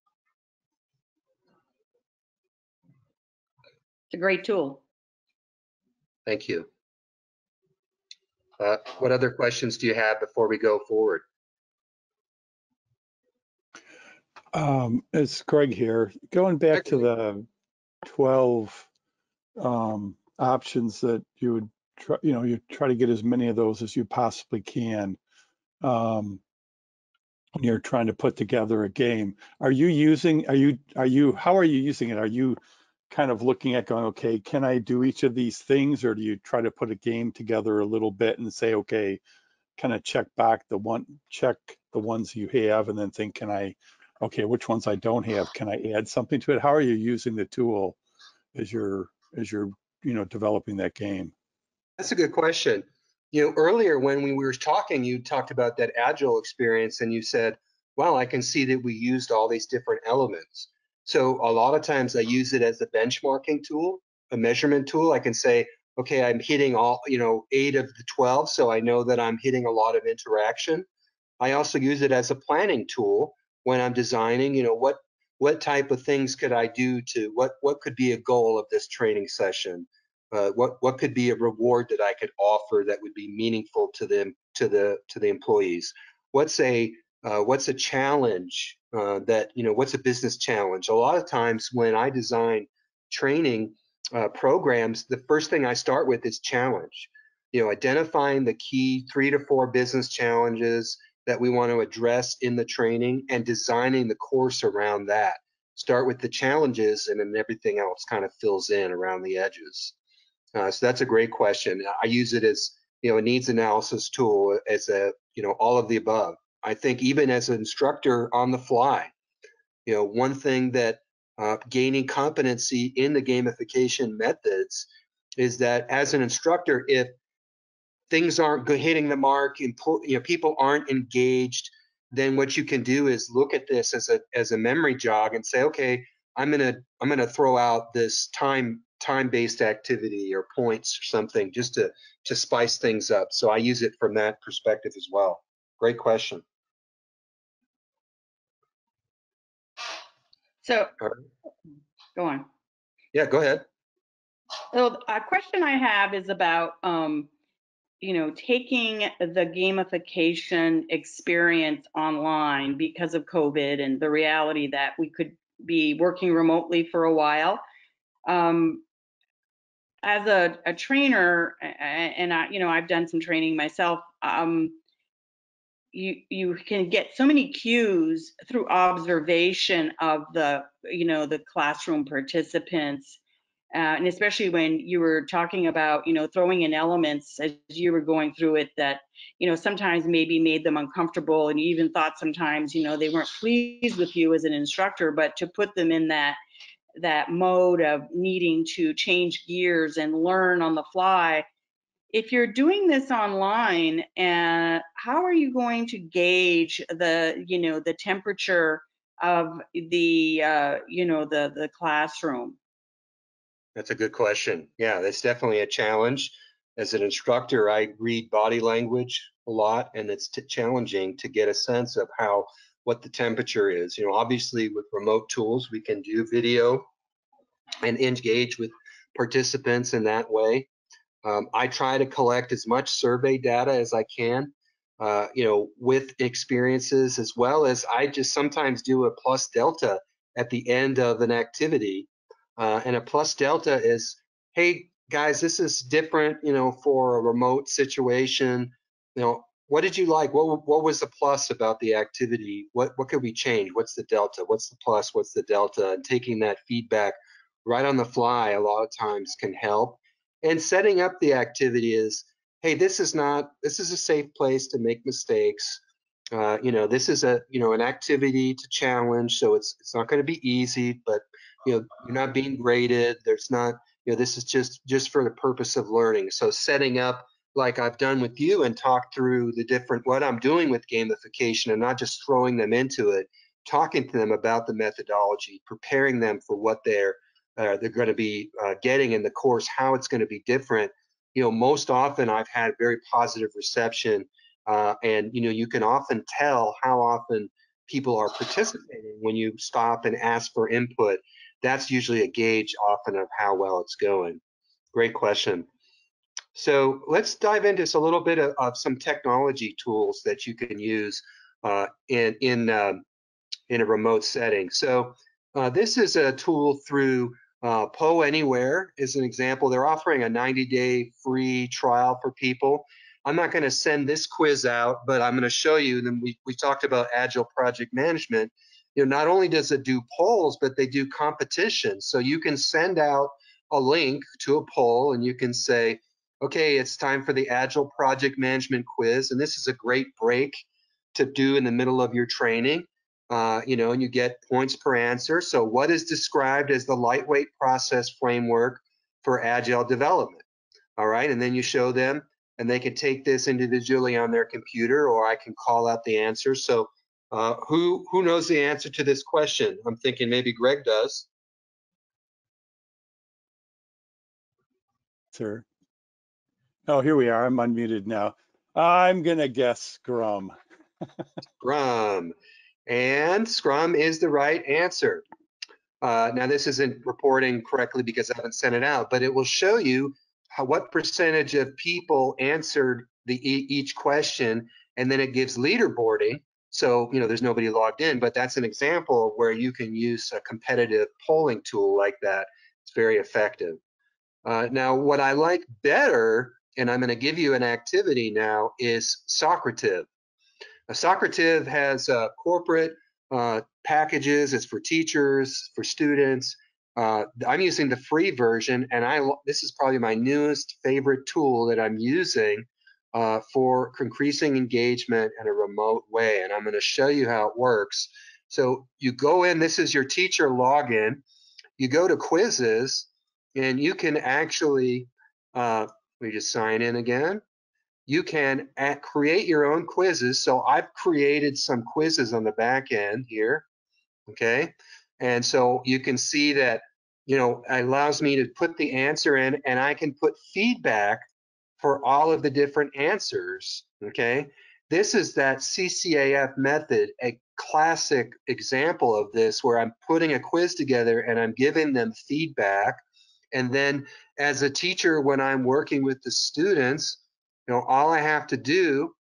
S12: It's a great tool.
S1: Thank you. What other questions do you have before we go forward?
S7: It's Greg here. Going back to the 12 options that you would try, you try to get as many of those as you possibly can. When you're trying to put together a game, how are you using it? Are you kind of looking at going, okay, can I do each of these things, or do you try to put a game together a little bit and say, okay, kind of check the ones you have, and then think, okay, which ones I don't have, can I add something to it? How are you using the tool as you're developing that game?
S1: That's a good question. Earlier when we were talking, you talked about that Agile experience, and you said, wow, I can see that we used all these different elements. So a lot of times I use it as a benchmarking tool, a measurement tool. I can say, okay, I'm hitting all, 8 of the 12, so I know that I'm hitting a lot of interaction. I also use it as a planning tool when I'm designing, what type of things could I do to, what could be a goal of this training session? What could be a reward that I could offer that would be meaningful to them, to the employees? What's a challenge what's a business challenge? A lot of times when I design training programs, the first thing I start with is challenge. Identifying the key 3 to 4 business challenges that we want to address in the training and designing the course around that. Start with the challenges, and then everything else kind of fills in around the edges. So that's a great question. I use it as a needs analysis tool, as all of the above. I think even as an instructor on the fly, one thing that gaining competency in the gamification methods is that as an instructor, if things aren't hitting the mark, people aren't engaged, then what you can do is look at this as a memory jog and say, okay, I'm gonna throw out this time-based activity or points or something just to spice things up. So I use it from that perspective as well. Great question.
S12: So, go on.
S1: Yeah, go ahead.
S12: So a question I have is about, taking the gamification experience online because of COVID and the reality that we could be working remotely for a while. As a trainer, and I've done some training myself, you can get so many cues through observation of the classroom participants, and especially when you were talking about throwing in elements as you were going through it that sometimes maybe made them uncomfortable, and you even thought sometimes they weren't pleased with you as an instructor, but to put them in that mode of needing to change gears and learn on the fly. If you're doing this online, how are you going to gauge the temperature of the classroom?
S1: That's a good question. Yeah, that's definitely a challenge. As an instructor, I read body language a lot, and it's challenging to get a sense of what the temperature is. Obviously with remote tools, we can do video and engage with participants in that way. I try to collect as much survey data as I can, with experiences, as well as I just sometimes do a plus delta at the end of an activity And a plus delta is, hey guys, this is different, for a remote situation. What did you like? What was the plus about the activity? What could we change? What's the delta? What's the plus? What's the delta? And taking that feedback right on the fly a lot of times can help. And setting up the activity is, hey, this is a safe place to make mistakes. This is an activity to challenge, so it's not going to be easy, but you're not being graded. There's not, this is just for the purpose of learning. So setting up like I've done with you and talk through what I'm doing with gamification and not just throwing them into it, talking to them about the methodology, preparing them for what they're going to be getting in the course, how it's going to be different. Most often I've had very positive reception, and you can often tell how often people are participating when you stop and ask for input. That's usually a gauge often of how well it's going. Great question. So let's dive into a little bit of some technology tools that you can use in a remote setting. So this is a tool through Poe Anywhere is an example. They're offering a 90-day free trial for people. I'm not going to send this quiz out, but I'm going to show you. And then we talked about Agile project management. Not only does it do polls, but they do competitions. So you can send out a link to a poll and you can say, okay, it's time for the Agile project management quiz. And this is a great break to do in the middle of your training. And you get points per answer. So what is described as the lightweight process framework for Agile development? All right, and then you show them, and they can take this individually on their computer, or I can call out the answer. So who knows the answer to this question? I'm thinking maybe Greg does.
S7: Sir. Oh, here we are. I'm unmuted now. I'm going to guess Scrum.
S1: Scrum. And Scrum is the right answer. Now, this isn't reporting correctly because I haven't sent it out, but it will show you what percentage of people answered each question, and then it gives leaderboarding. So, there's nobody logged in, but that's an example of where you can use a competitive polling tool like that. It's very effective. Now, what I like better, and I'm going to give you an activity now, is Socrative. Socrative has corporate packages. It's for teachers, for students. I'm using the free version, and this is probably my newest favorite tool that I'm using for increasing engagement in a remote way. And I'm going to show you how it works. So you go in, this is your teacher login. You go to quizzes, and you can actually, let me just sign in again. You can create your own quizzes. So I've created some quizzes on the back end here, okay? And so you can see that, it allows me to put the answer in, and I can put feedback for all of the different answers, okay? This is that CCAF method, a classic example of this, where I'm putting a quiz together and I'm giving them feedback. And then as a teacher, when I'm working with the students, all I have to do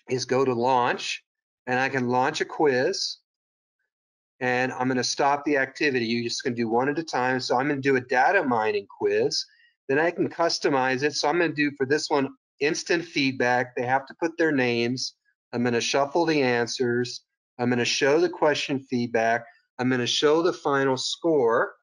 S1: is go to launch, and I can launch a quiz, and I'm going to stop the activity. You're just going to do one at a time. So I'm going to do a data mining quiz. Then I can customize it. So I'm going to do for this one instant feedback. They have to put their names. I'm going to shuffle the answers. I'm going to show the question feedback. I'm going to show the final score.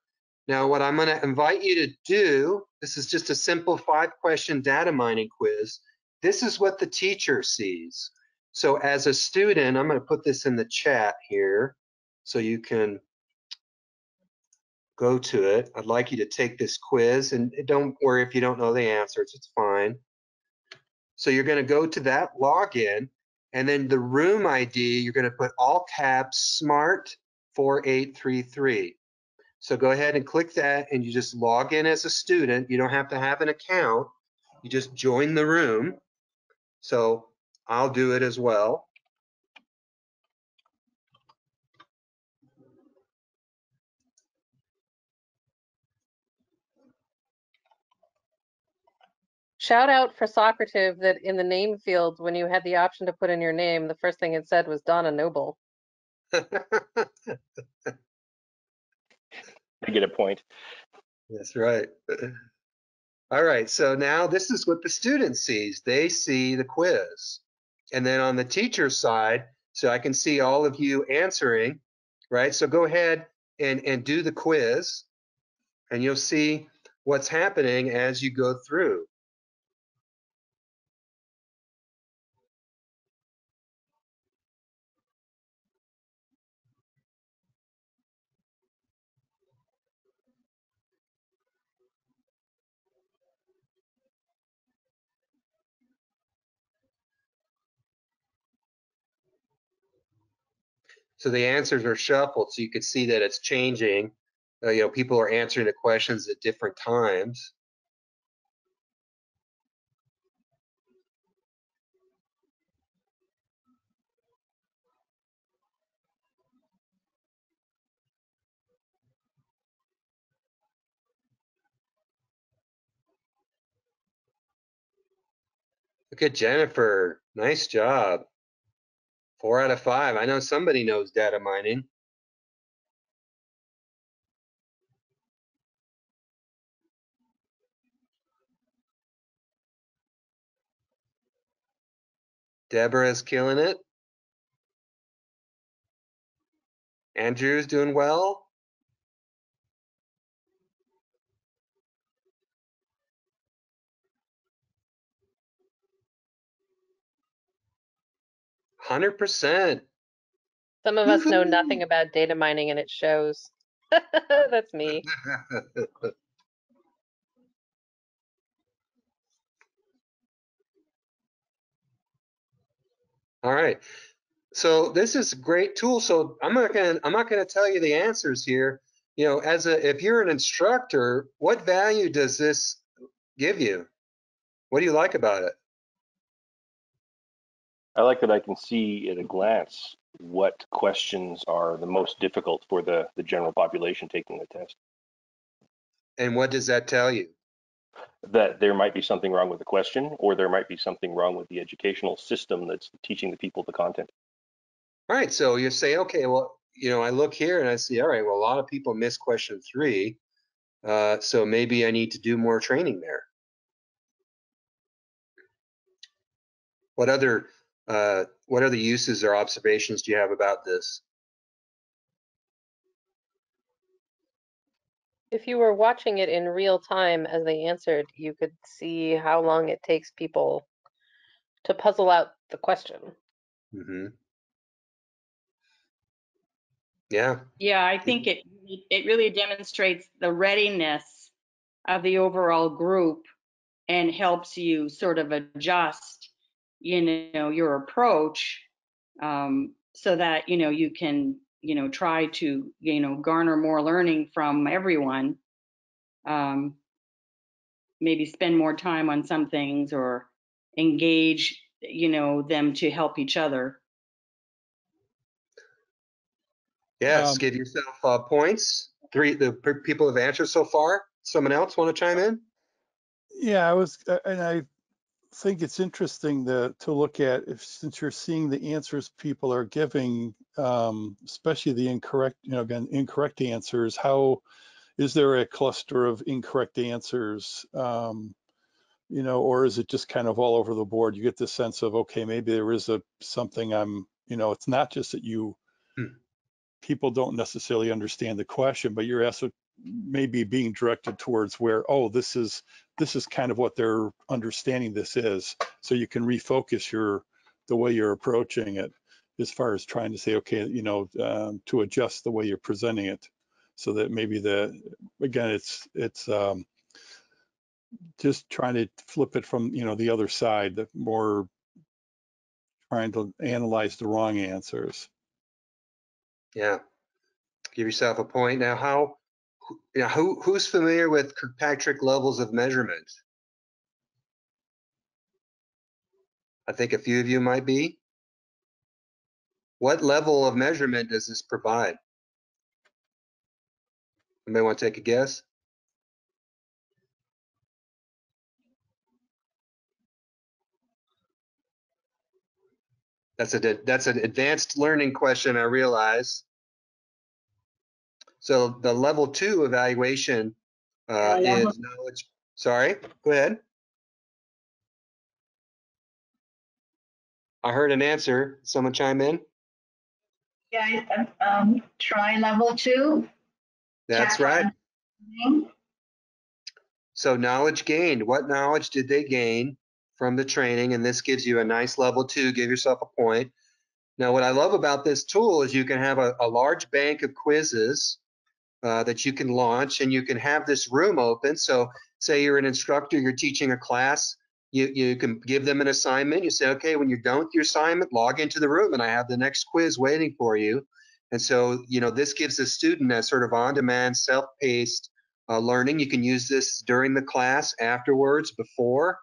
S1: Now, what I'm going to invite you to do, this is just a simple 5-question data mining quiz. This is what the teacher sees. So as a student, I'm going to put this in the chat here so you can go to it. I'd like you to take this quiz, and don't worry if you don't know the answers, it's fine. So you're going to go to that login, and then the room ID, you're going to put all caps SMART 4833. So go ahead and click that, and you just log in as a student. You don't have to have an account. You just join the room. So I'll do it as well.
S3: Shout out for Socrative that in the name field, when you had the option to put in your name, the first thing it said was Donna Noble.
S9: I get a point.
S1: That's right. All right, so now this is what the student sees. They see the quiz. And then on the teacher side, so I can see all of you answering, right? So go ahead and do the quiz, and you'll see what's happening as you go through. So the answers are shuffled, so you can see that it's changing. People are answering the questions at different times. Look at Jennifer. Nice job. 4 out of 5. I know somebody knows data mining. Deborah's killing it. Andrew's doing well. %.
S3: Some of us know nothing about data mining and it shows. That's me.
S1: All right. So this is a great tool. So I'm not gonna tell you the answers here. If you're an instructor, what value does this give you? What do you like about it?
S9: I like that I can see at a glance what questions are the most difficult for the general population taking the test.
S1: And what does that tell you?
S9: That there might be something wrong with the question, or there might be something wrong with the educational system that's teaching the people the content.
S1: All right, so you say, okay, well, I look here and I see, all right, well, a lot of people missed question 3, so maybe I need to do more training there. What other uses or observations do you have about this?
S3: If you were watching it in real time as they answered, you could see how long it takes people to puzzle out the question.
S1: Mm-hmm. Yeah.
S12: Yeah, I think it really demonstrates the readiness of the overall group and helps you sort of adjust, your approach, so that, you can, try to, garner more learning from everyone. Maybe spend more time on some things or engage, them to help each other.
S1: Yes, give yourself points. 3, the people have answered so far. Someone else want to chime in?
S7: Yeah, and I think it's interesting to look at, since you're seeing the answers people are giving, especially the incorrect, incorrect answers. How is there a cluster of incorrect answers? Or is it just kind of all over the board? You get the sense of, okay, maybe there is something it's not just that people don't necessarily understand the question, but you're also maybe being directed towards where, oh, this is kind of what their understanding this is. So you can refocus the way you're approaching it as far as trying to say, okay, to adjust the way you're presenting it, so that maybe it's just trying to flip it from, the other side, that more trying to analyze the wrong answers.
S1: Yeah. Give yourself a point. Now, who's familiar with Kirkpatrick levels of measurement? I think a few of you might be. What level of measurement does this provide? Anybody want to take a guess? That's an advanced learning question, I realize. So the level 2 evaluation is knowledge. Sorry, go ahead. I heard an answer. Someone chime in.
S6: Yeah, try level 2.
S1: That's right. So knowledge gained. What knowledge did they gain from the training? And this gives you a nice level 2. Give yourself a point. Now, what I love about this tool is you can have a large bank of quizzes that you can launch, and you can have this room open. So say you're an instructor, you're teaching a class, you can give them an assignment. You say, okay, when you're done with your assignment, log into the room and I have the next quiz waiting for you. And so, this gives the student a sort of on-demand, self-paced learning. You can use this during the class, afterwards, before,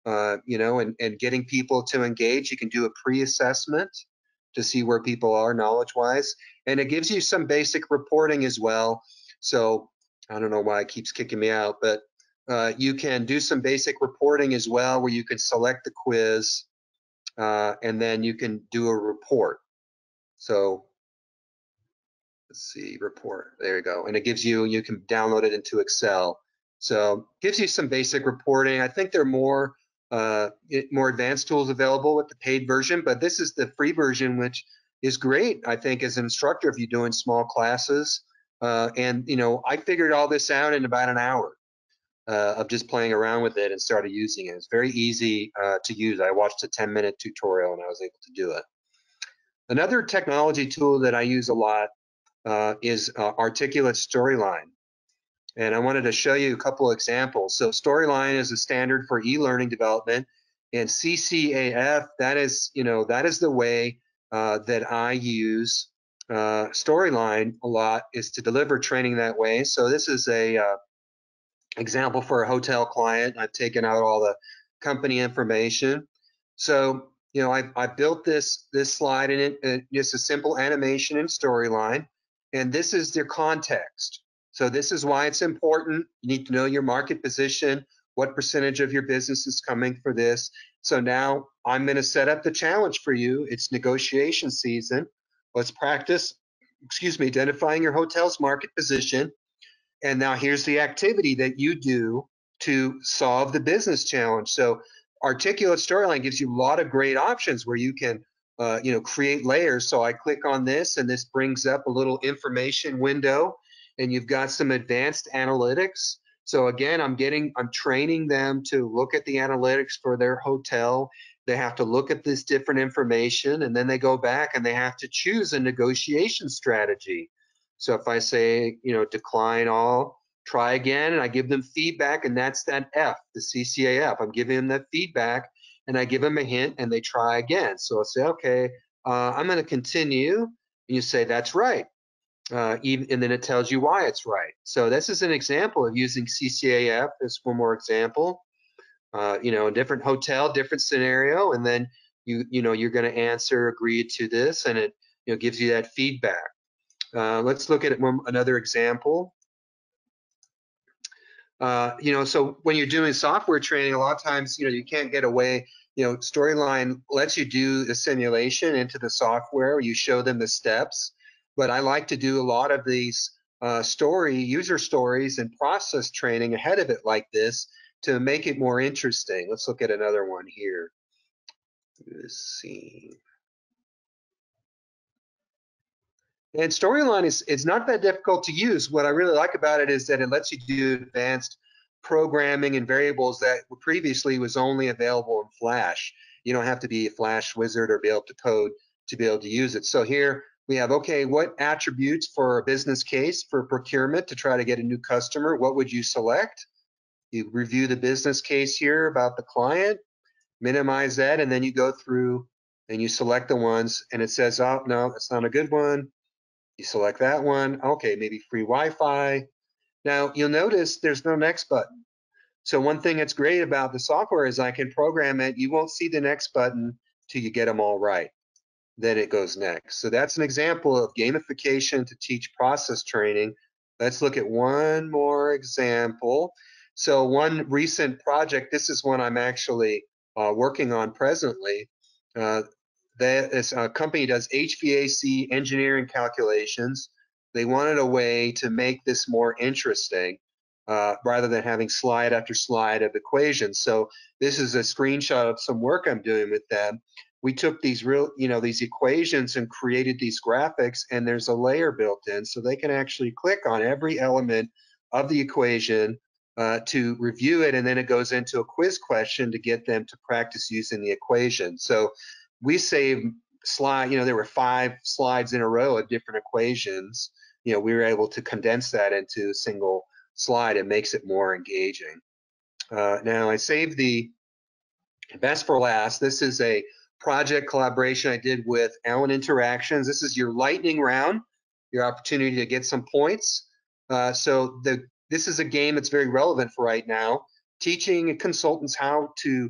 S1: and getting people to engage. You can do a pre-assessment to see where people are knowledge-wise. And it gives you some basic reporting as well. So I don't know why it keeps kicking me out, but you can do some basic reporting as well, where you can select the quiz and then you can do a report. So let's see, report, there you go. And it gives you can download it into Excel. So it gives you some basic reporting. I think there are more advanced tools available with the paid version, but this is the free version, which is great, I think, as an instructor if you're doing small classes. And I figured all this out in about an hour of just playing around with it and started using it. It's very easy to use. I watched a 10-minute tutorial and I was able to do it. Another technology tool that I use a lot is Articulate Storyline. And I wanted to show you a couple examples. So Storyline is a standard for e-learning development, and CCAF, that is the way that I use Storyline a lot, is to deliver training that way. So this is a example for a hotel client. I've taken out all the company information. So I built this slide in it, just a simple animation and Storyline, and this is their context. So this is why it's important. You need to know your market position, what percentage of your business is coming for this. So now I'm going to set up the challenge for you. It's negotiation season. Let's practice, identifying your hotel's market position. And now here's the activity that you do to solve the business challenge. So Articulate Storyline gives you a lot of great options where you can create layers. So I click on this and this brings up a little information window, and you've got some advanced analytics. So again, I'm training them to look at the analytics for their hotel. They have to look at this different information, and then they go back and they have to choose a negotiation strategy. So if I say, decline all, try again, and I give them feedback, and that's that F, the CCAF. I'm giving them that feedback, and I give them a hint, and they try again. So I'll say, okay, I'm going to continue, and you say, that's right. And then it tells you why it's right. So this is an example of using CCAF. There's one more example. A different hotel, different scenario, and then you're going to answer, agree to this, and it gives you that feedback. Let's look at another example. So when you're doing software training, a lot of times, you can't get away. Storyline lets you do the simulation into the software. You show them the steps. But I like to do a lot of these user stories and process training ahead of it like this to make it more interesting. Let's look at another one here. Let's see. And Storyline it's not that difficult to use. What I really like about it is that it lets you do advanced programming and variables that previously was only available in Flash. You don't have to be a Flash wizard or be able to code to be able to use it. So here we have, okay, what attributes for a business case for procurement to try to get a new customer? What would you select? You review the business case here about the client, minimize that, and then you go through and you select the ones, and it says, oh, no, that's not a good one. You select that one. Okay, maybe free Wi-Fi. Now you'll notice there's no next button. So one thing that's great about the software is I can program it. You won't see the next button till you get them all right. Then it goes next. So that's an example of gamification to teach process training. Let's look at one more example. So one recent project, this is one I'm actually working on presently. This company does HVAC engineering calculations. they wanted a way to make this more interesting rather than having slide after slide of equations. So this is a screenshot of some work I'm doing with them. We took these these equations and created these graphics, and there's a layer built in so they can actually click on every element of the equation to review it, and then it goes into a quiz question to get them to practice using the equation. So we saved there were 5 slides in a row of different equations. We were able to condense that into a single slide. It makes it more engaging. Now I saved the best for last. This is a project collaboration I did with Allen Interactions. This is your lightning round, your opportunity to get some points. This is a game that's very relevant for right now, teaching consultants how to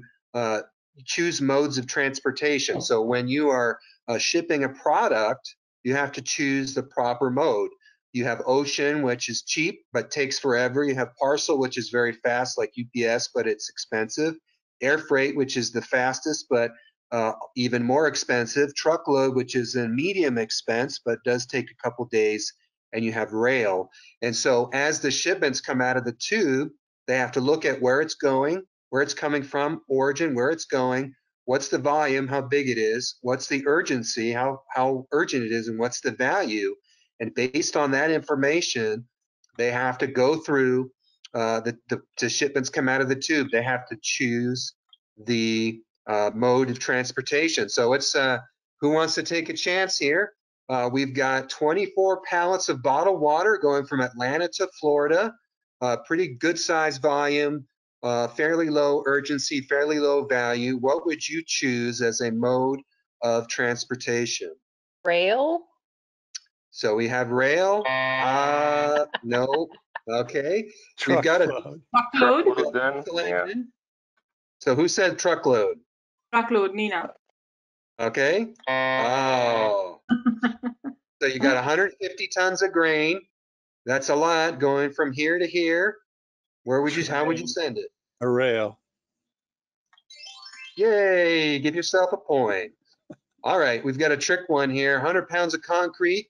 S1: choose modes of transportation. So when you are shipping a product, you have to choose the proper mode. You have ocean, which is cheap but takes forever. You have parcel, which is very fast, like UPS, but it's expensive. Air freight, which is the fastest but even more expensive. Truckload, which is a medium expense but does take a couple days. And you have rail. And so as the shipments come out of the tube, they have to look at where it's going, where it's coming from, origin, where it's going, what's the volume, how big it is, what's the urgency, how urgent it is, and what's the value. And based on that information, they have to go through the shipments come out of the tube. They have to choose the mode of transportation. So it's who wants to take a chance here? We've got 24 pallets of bottled water going from Atlanta to Florida. Pretty good size volume, fairly low urgency, fairly low value. What would you choose as a mode of transportation?
S3: Rail?
S1: So we have rail. No. Okay. We've got a
S5: Truckload.
S1: Yeah. So who said truckload?
S5: Truckload, Nina.
S1: Okay. Oh. So you got 150 tons of grain. That's a lot going from here to here. How would you send it?
S7: A rail.
S1: Yay, give yourself a point. All right, we've got a trick one here. 100 pounds of concrete.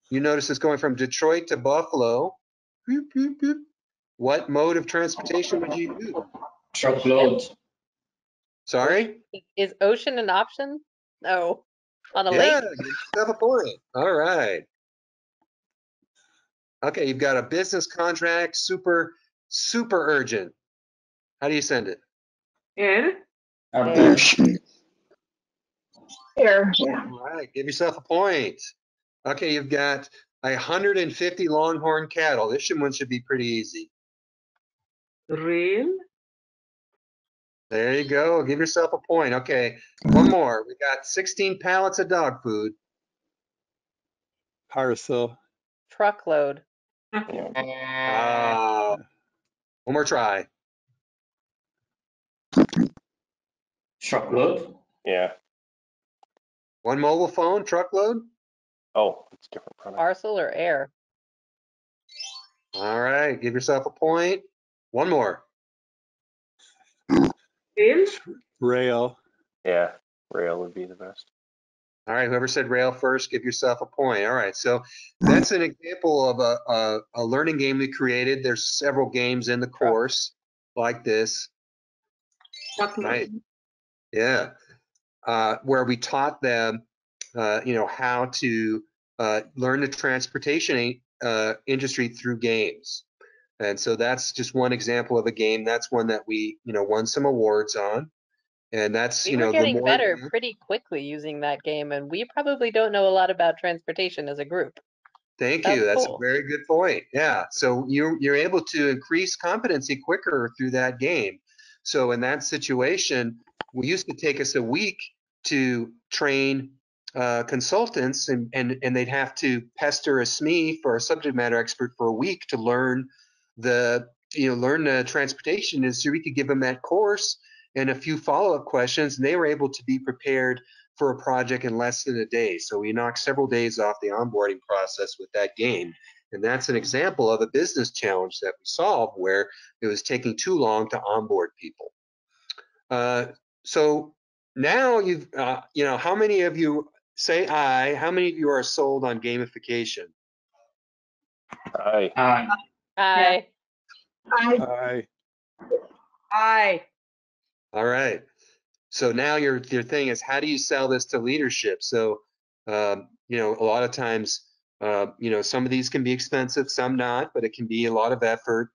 S1: You notice it's going from Detroit to Buffalo. Boop, boop, boop. What mode of transportation would you use?
S13: Truckload.
S1: Sorry?
S3: Is ocean an option? No. On a lake?
S1: Yeah, give yourself a point. All right. Okay, you've got a business contract, super urgent. How do you send it?
S5: Air.
S3: Air.
S6: Air, yeah.
S1: All right, give yourself a point. Okay, you've got 150 longhorn cattle. This one should be pretty easy.
S5: Rail.
S1: There you go. Give yourself a point. Okay, one more. We got 16 pallets of dog food.
S7: Parcel.
S3: Truckload.
S1: One more try.
S13: Truckload.
S9: Yeah.
S1: One mobile phone, truckload.
S9: Oh, it's a different product.
S3: Parcel or air?
S1: All right, give yourself a point. One more.
S5: Rail.
S7: Rail.
S9: Yeah, rail would be the best.
S1: All right, whoever said rail first, give yourself a point. All right, so that's an example of a learning game we created. There's several games in the course like this. Right. Yeah. Where we taught them, how to learn the transportation industry through games. And so that's just one example of a game. That's one that we, won some awards on. And that's,
S3: We were getting better pretty quickly using that game, and we probably don't know a lot about transportation as a group.
S1: Thank you. That's a very good point. Yeah. So you're able to increase competency quicker through that game. So in that situation, we used to take us a week to train consultants, and they'd have to pester a SME for a subject matter expert for a week to learn the transportation industry. We could give them that course and a few follow-up questions, and they were able to be prepared for a project in less than a day. So we knocked several days off the onboarding process with that game. And that's an example of a business challenge that we solved where it was taking too long to onboard people. So now you've, how many of you say aye? How many of you are sold on gamification?
S9: Aye.
S13: Aye.
S3: Aye.
S7: Aye.
S12: Aye.
S1: All right. So now your thing is, how do you sell this to leadership? So, you know, a lot of times, you know, some of these can be expensive, some not, but it can be a lot of effort.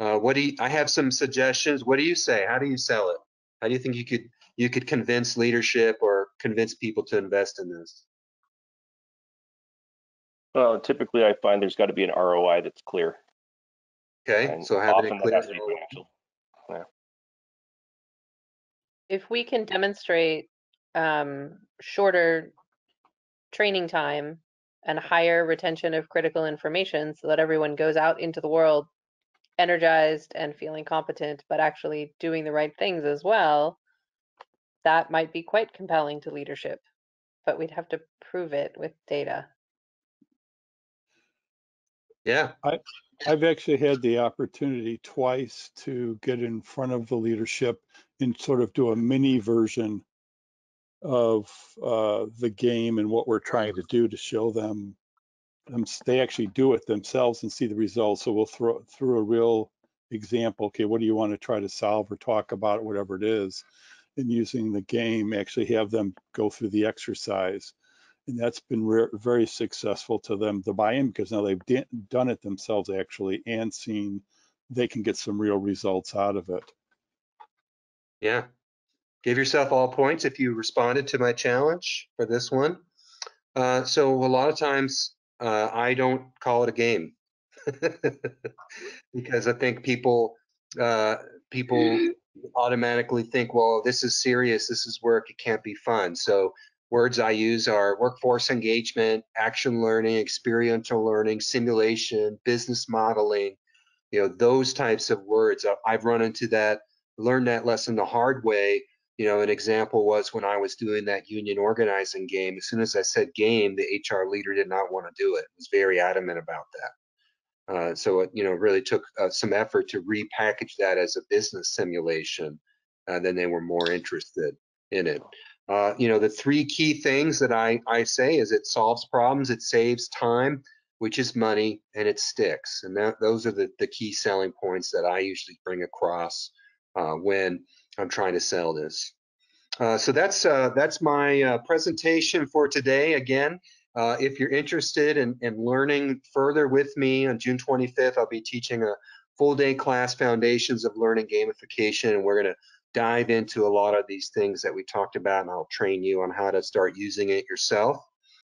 S1: I have some suggestions. What do you say? How do you sell it? How do you think you could convince leadership or convince people to invest in this?
S9: Well, typically I find there's got to be an ROI that's clear.
S1: Okay,
S9: And
S1: so having it
S9: often that
S1: clear.
S9: has to be financial. Yeah.
S3: If we can demonstrate shorter training time and higher retention of critical information so that everyone goes out into the world energized and feeling competent, but actually doing the right things as well, that might be quite compelling to leadership. But we'd have to prove it with data.
S1: Yeah.
S7: I've actually had the opportunity twice to get in front of the leadership and sort of do a mini version of the game and what we're trying to do to show them they actually do it themselves and see the results. So we'll throw through a real example. Okay, what do you want to try to solve or talk about, whatever it is, and using the game, actually have them go through the exercise. And that's been very successful to them to buy in, because now they've done it themselves actually and seen they can get some real results out of it.
S1: Yeah. Give yourself all points if you responded to my challenge for this one. So a lot of times I don't call it a game because I think people automatically think, well, this is serious, this is work, it can't be fun. So words I use are workforce engagement, action learning, experiential learning, simulation, business modeling, you know, those types of words. I've run into that, learned that lesson the hard way. You know, an example was when I was doing that union organizing game. As soon as I said game, the HR leader did not want to do it. Was very adamant about that. So it, you know, really took some effort to repackage that as a business simulation. Then they were more interested in it. You know, the three key things that I say is it solves problems, it saves time, which is money, and it sticks. And those are the key selling points that I usually bring across when I'm trying to sell this. So that's my presentation for today. Again, if you're interested in learning further with me on June 25th, I'll be teaching a full day class, Foundations of Learning Gamification, and we're going to dive into a lot of these things that we talked about, and I'll train you on how to start using it yourself.